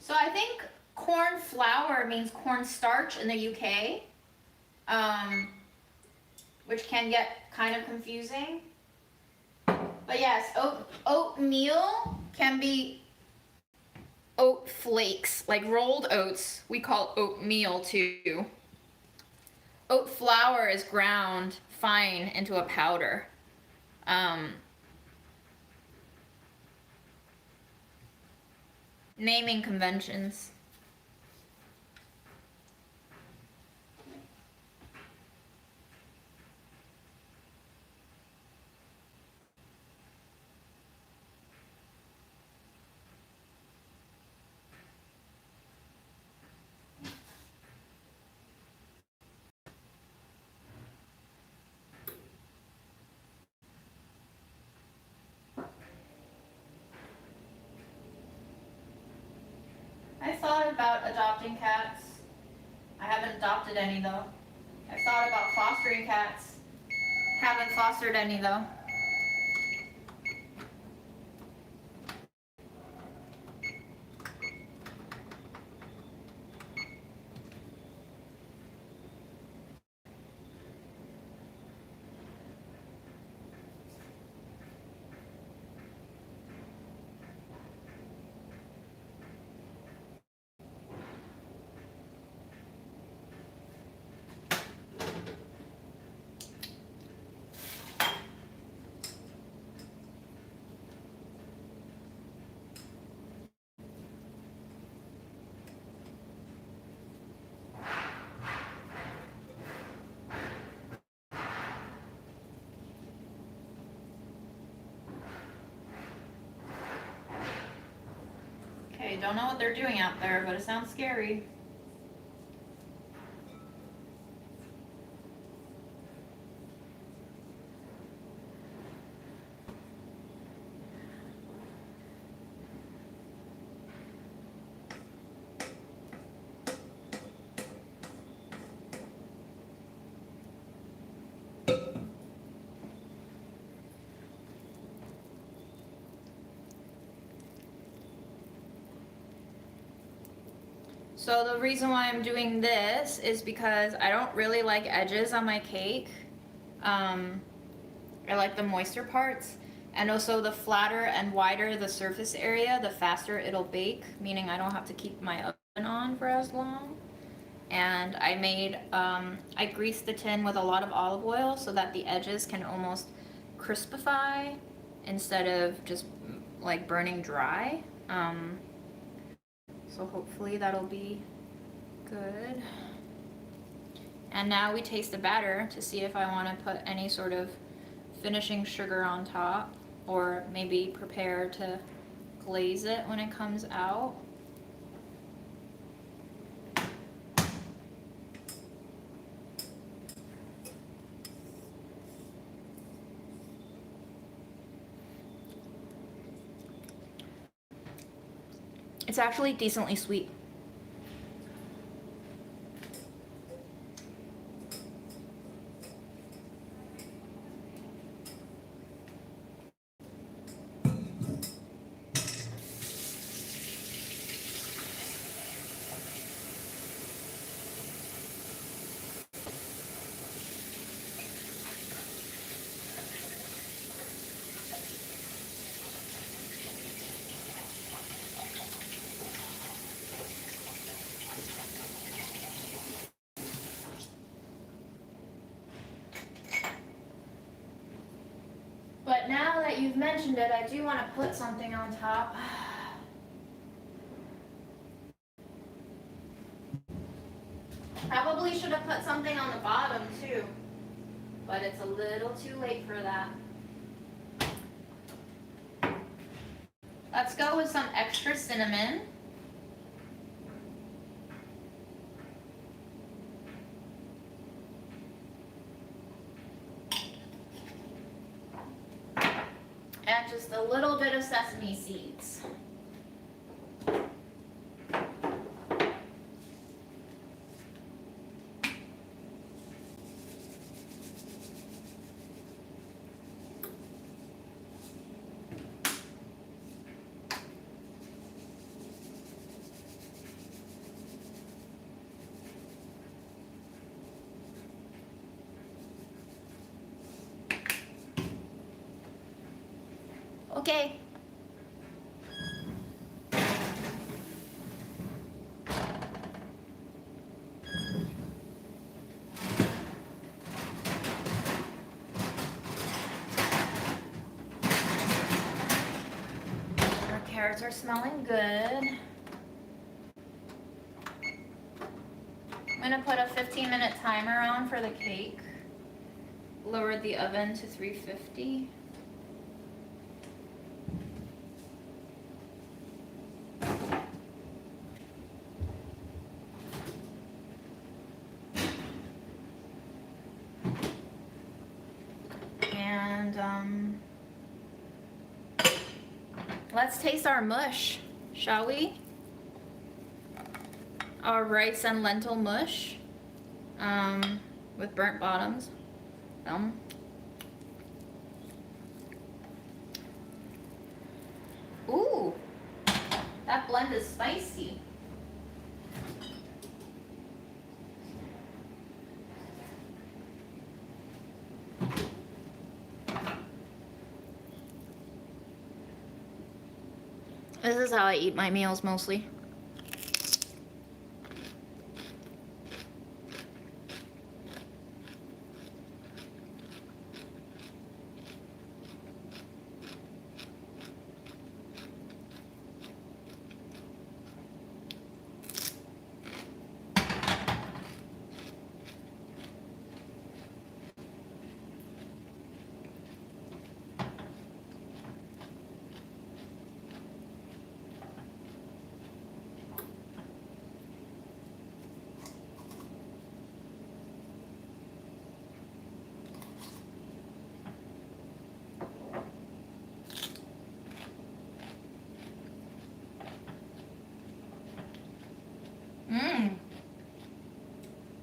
So I think corn flour means cornstarch in the UK, which can get kind of confusing. But yes, oatmeal can be oat flakes, like rolled oats. We call oatmeal too. Oat flour is ground fine into a powder. Naming conventions. I thought about adopting cats. I haven't adopted any though. I thought about fostering cats. Haven't fostered any though. Okay, don't know what they're doing out there, but it sounds scary. So the reason why I'm doing this is because I don't really like edges on my cake. I like the moister parts. And also the flatter and wider the surface area, the faster it'll bake, meaning I don't have to keep my oven on for as long. And I greased the tin with a lot of olive oil so that the edges can almost crispify instead of just like burning dry. So hopefully that'll be good. And now we taste the batter to see if I want to put any sort of finishing sugar on top, or maybe prepare to glaze it when it comes out. It's actually decently sweet. But now that you've mentioned it, I do want to put something on top. Probably should have put something on the bottom too, but it's a little too late for that. Let's go with some extra cinnamon. And just a little bit of sesame seeds. Okay. Our carrots are smelling good. I'm gonna put a 15-minute timer on for the cake. Lower the oven to 350. And let's taste our mush, shall we? Our rice and lentil mush with burnt bottoms. Ooh, that blend is spicy. This is how I eat my meals mostly.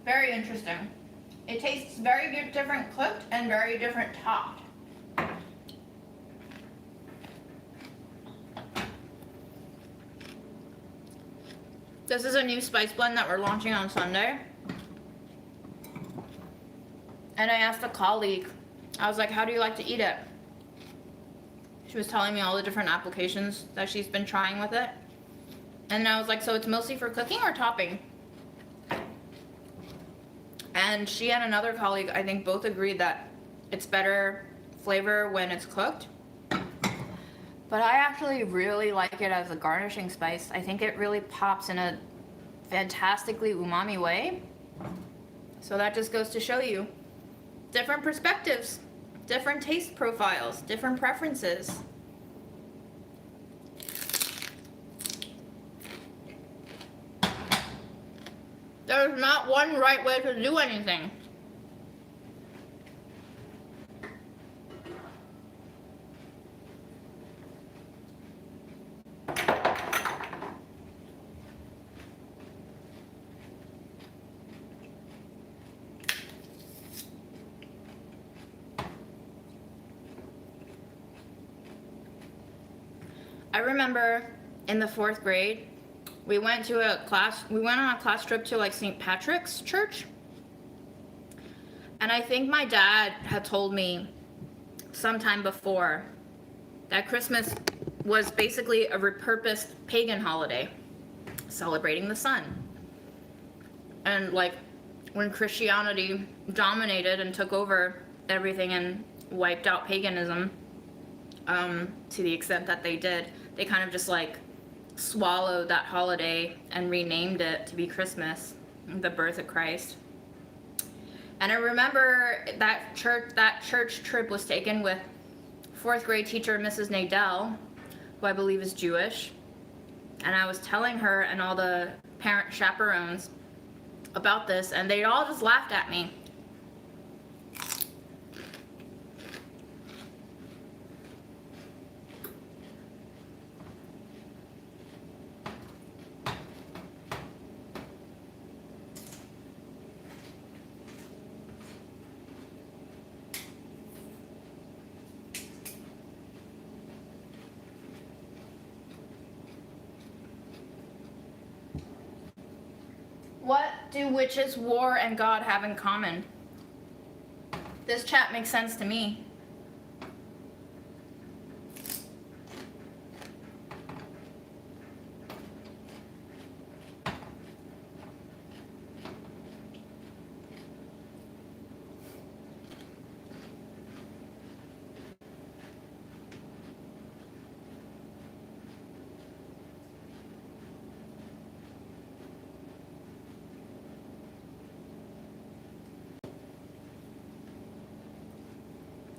Very interesting. It tastes very different cooked and very different topped. This is a new spice blend that we're launching on Sunday. And I asked a colleague, I was like, how do you like to eat it? She was telling me all the different applications that she's been trying with it. And I was like, so it's mostly for cooking or topping? And she and another colleague, I think, both agreed that it's better flavor when it's cooked. But I actually really like it as a garnishing spice. I think it really pops in a fantastically umami way. So that just goes to show you different perspectives, different taste profiles, different preferences. There's not one right way to do anything. I remember in the 4th grade, we went on a class trip to like St. Patrick's Church. And I think my dad had told me sometime before that Christmas was basically a repurposed pagan holiday celebrating the sun. And like when Christianity dominated and took over everything and wiped out paganism, to the extent that they did, they kind of just like swallowed that holiday and renamed it to be Christmas, the birth of Christ. And I remember that church trip was taken with 4th grade teacher Mrs. Nadell, who I believe is Jewish. And I was telling her and all the parent chaperones about this, and they all just laughed at me. What do witches, war, and God have in common? This chat makes sense to me.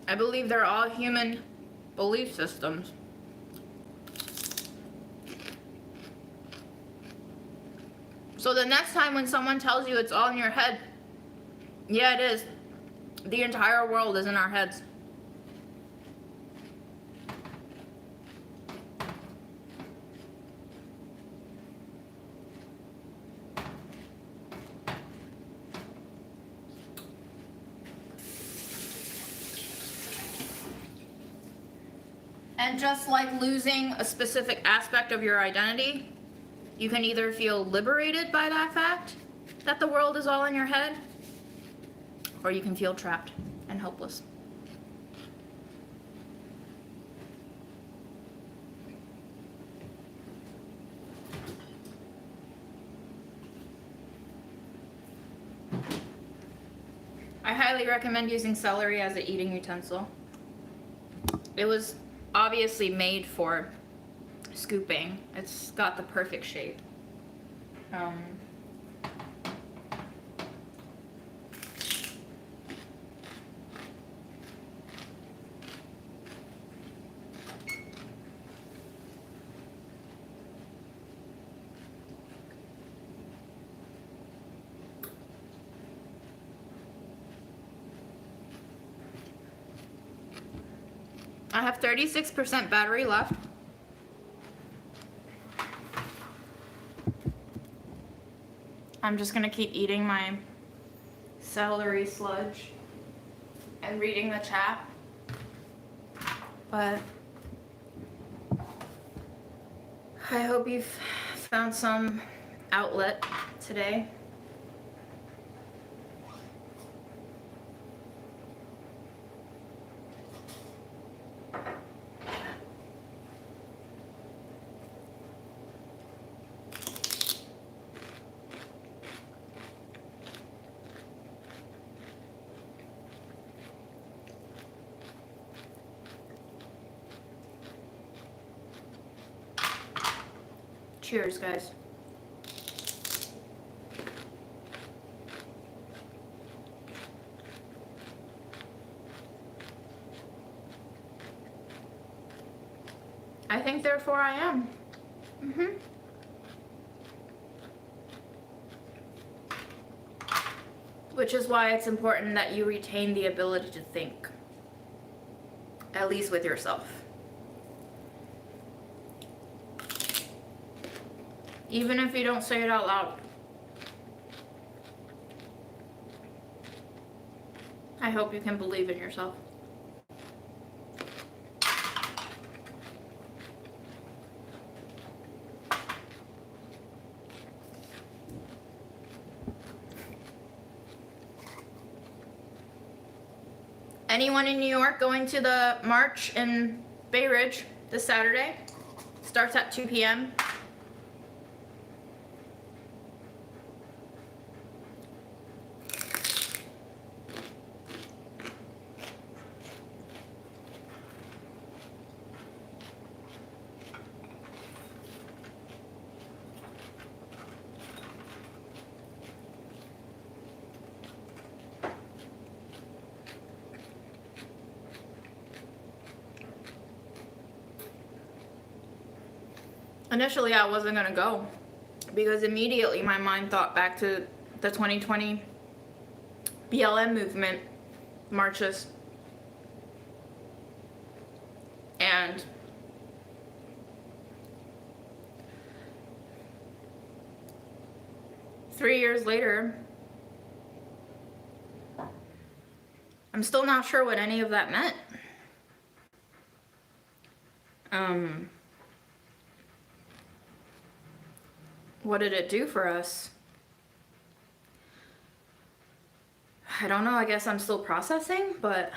I believe they're all human belief systems. So the next time when someone tells you it's all in your head, yeah, it is. The entire world is in our heads. And just like losing a specific aspect of your identity, you can either feel liberated by that fact that the world is all in your head, or you can feel trapped and helpless. I highly recommend using celery as an eating utensil. It was obviously made for scooping. It's got the perfect shape. I have 36% battery left. I'm just gonna keep eating my celery sludge and reading the chat. But I hope you've found some outlet today. Cheers, guys. I think therefore I am. Which is why it's important that you retain the ability to think. At least with yourself. Even if you don't say it out loud. I hope you can believe in yourself. Anyone in New York going to the march in Bay Ridge this Saturday? Starts at 2 p.m. Initially, I wasn't gonna go because immediately my mind thought back to the 2020 BLM movement marches. And three years later, I'm still not sure what any of that meant. What did it do for us? I don't know, I guess I'm still processing, but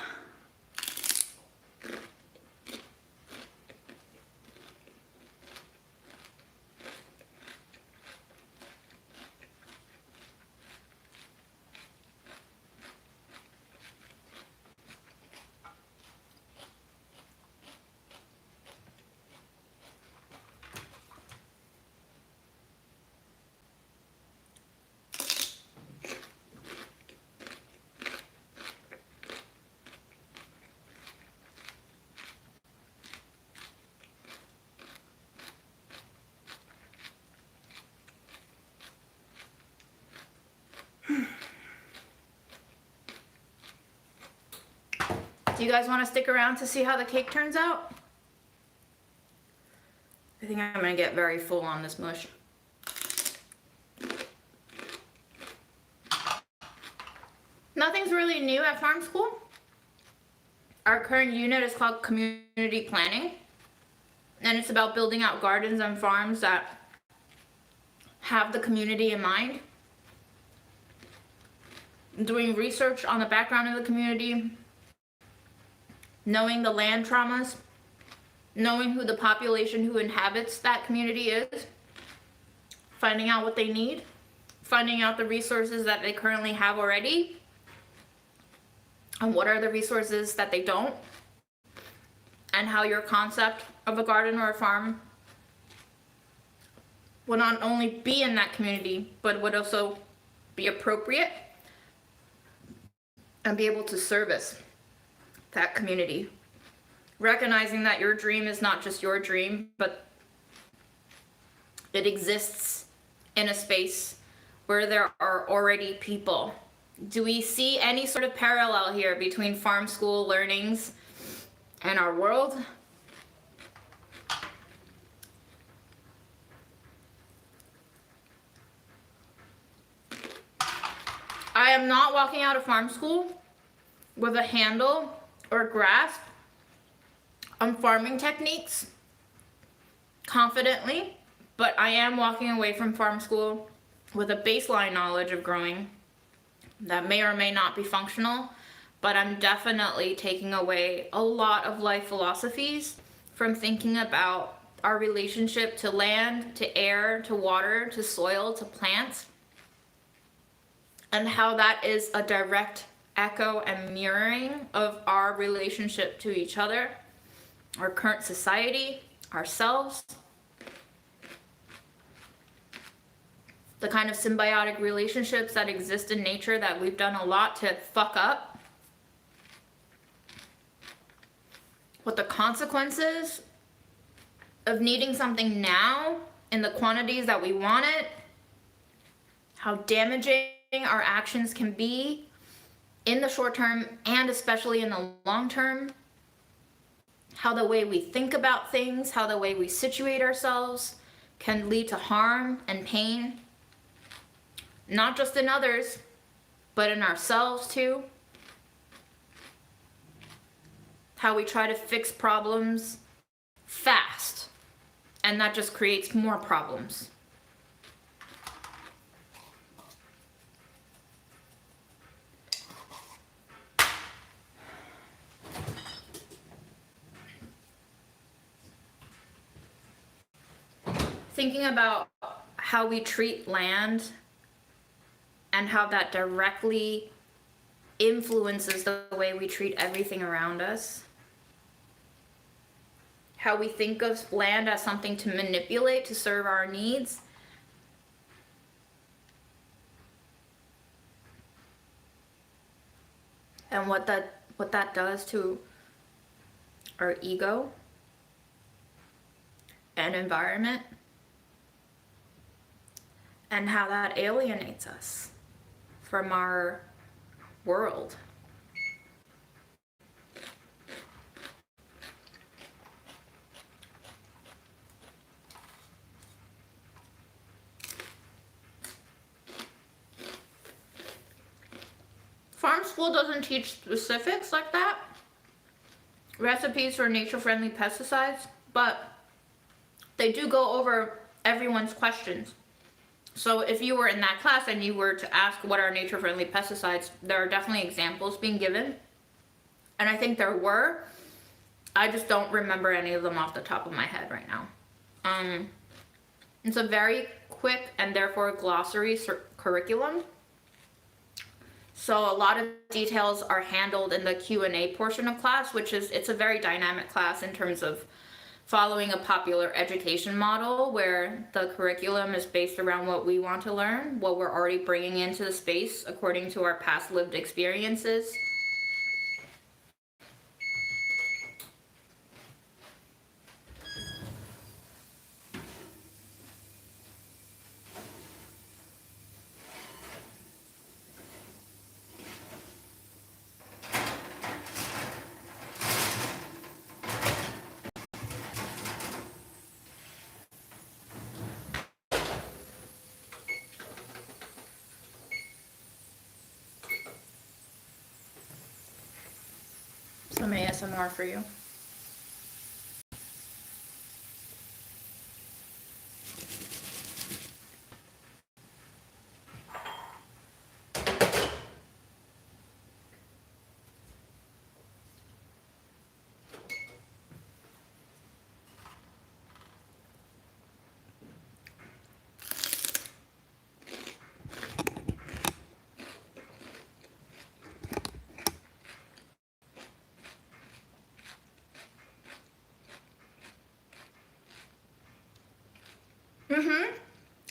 do you guys want to stick around to see how the cake turns out? I think I'm gonna get very full on this mush. Nothing's really new at farm school. Our current unit is called community planning, and it's about building out gardens and farms that have the community in mind. Doing research on the background of the community, knowing the land traumas, knowing who the population who inhabits that community is, finding out what they need, finding out the resources that they currently have already, and what are the resources that they don't, and how your concept of a garden or a farm will not only be in that community, but would also be appropriate and be able to service that community. Recognizing that your dream is not just your dream, but it exists in a space where there are already people. Do we see any sort of parallel here between farm school learnings and our world? I am not walking out of farm school with a handle or grasp on farming techniques confidently, but I am walking away from farm school with a baseline knowledge of growing that may or may not be functional, but I'm definitely taking away a lot of life philosophies from thinking about our relationship to land, to air, to water, to soil, to plants, and how that is a direct echo and mirroring of our relationship to each other, our current society, ourselves, the kind of symbiotic relationships that exist in nature that we've done a lot to fuck up, what the consequences of needing something now in the quantities that we want it, how damaging our actions can be in the short term and especially in the long term, how the way we think about things, how the way we situate ourselves can lead to harm and pain, not just in others, but in ourselves too. How we try to fix problems fast, and that just creates more problems. Thinking about how we treat land and how that directly influences the way we treat everything around us. How we think of land as something to manipulate to serve our needs. And what that does to our ego and environment. And how that alienates us from our world. Farm school doesn't teach specifics like that, recipes for nature-friendly pesticides, but they do go over everyone's questions. So if you were in that class and you were to ask what are nature-friendly pesticides, there are definitely examples being given. And I think there were. I just don't remember any of them off the top of my head right now. It's a very quick and therefore glossary curriculum. So a lot of details are handled in the Q&A portion of class, it's a very dynamic class in terms of following a popular education model where the curriculum is based around what we want to learn, what we're already bringing into the space according to our past lived experiences. Some ASMR for you.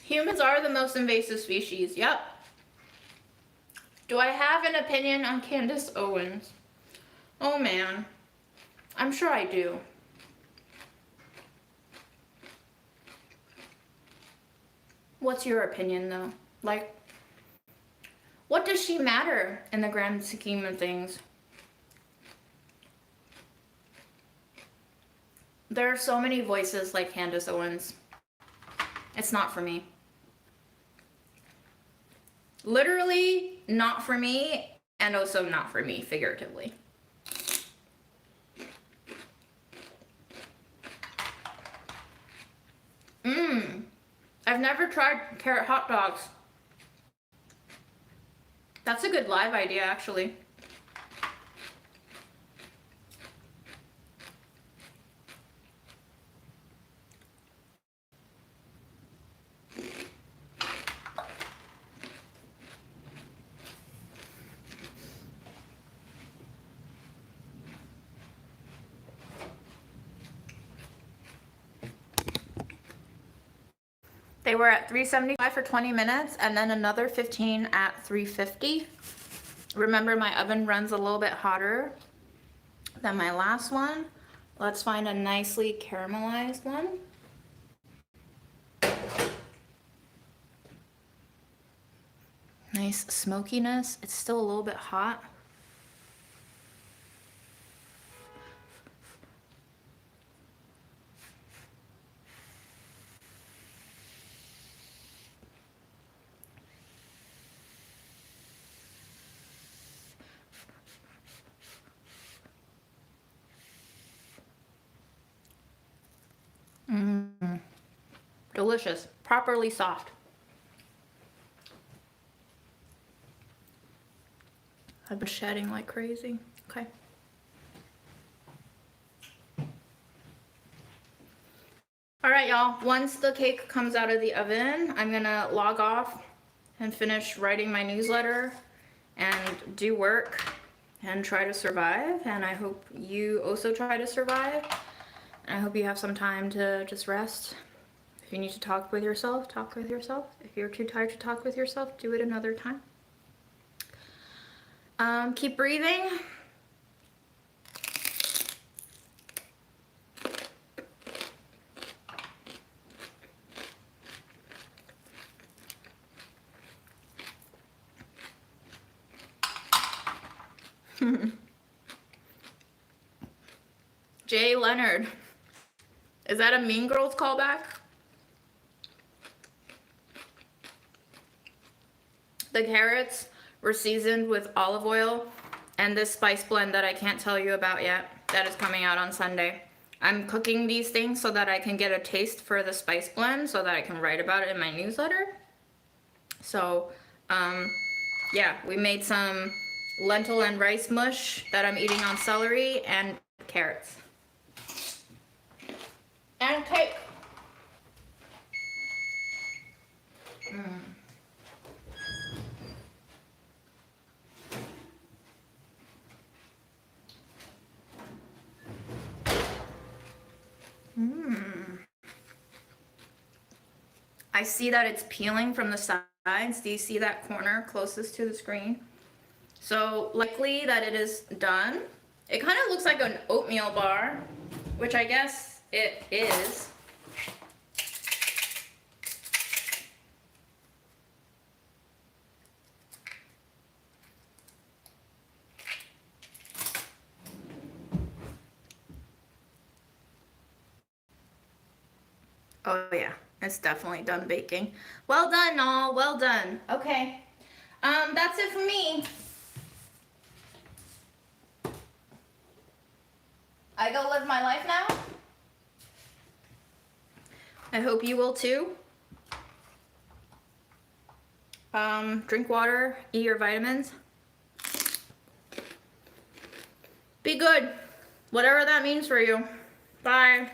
Humans are the most invasive species, yep. Do I have an opinion on Candace Owens? Oh man, I'm sure I do. What's your opinion though? Like, what does she matter in the grand scheme of things? There are so many voices like Candace Owens. It's not for me. Literally not for me, and also not for me figuratively. I've never tried carrot hot dogs. That's a good live idea, actually. They were at 375 for 20 minutes and then another 15 at 350. Remember, my oven runs a little bit hotter than my last one. Let's find a nicely caramelized one. Nice smokiness. It's still a little bit hot. Mmm. Delicious. Properly soft. I've been shedding like crazy. Okay. All right, y'all. Once the cake comes out of the oven, I'm gonna log off and finish writing my newsletter and do work and try to survive. And I hope you also try to survive. And I hope you have some time to just rest. If you need to talk with yourself, talk with yourself. If you're too tired to talk with yourself, do it another time. Keep breathing. Jay Leonard. Is that a Mean Girls callback? The carrots were seasoned with olive oil and this spice blend that I can't tell you about yet that is coming out on Sunday. I'm cooking these things so that I can get a taste for the spice blend so that I can write about it in my newsletter. So, yeah, we made some lentil and rice mush that I'm eating on celery and carrots. And cake. I see that it's peeling from the sides. Do you see that corner closest to the screen? So likely that it is done. It kind of looks like an oatmeal bar, which I guess it is. Oh yeah, it's definitely done baking. Well done, all. Well done. Okay. That's it for me. I go live my life now. I hope you will too. Drink water, eat your vitamins. Be good, whatever that means for you. Bye.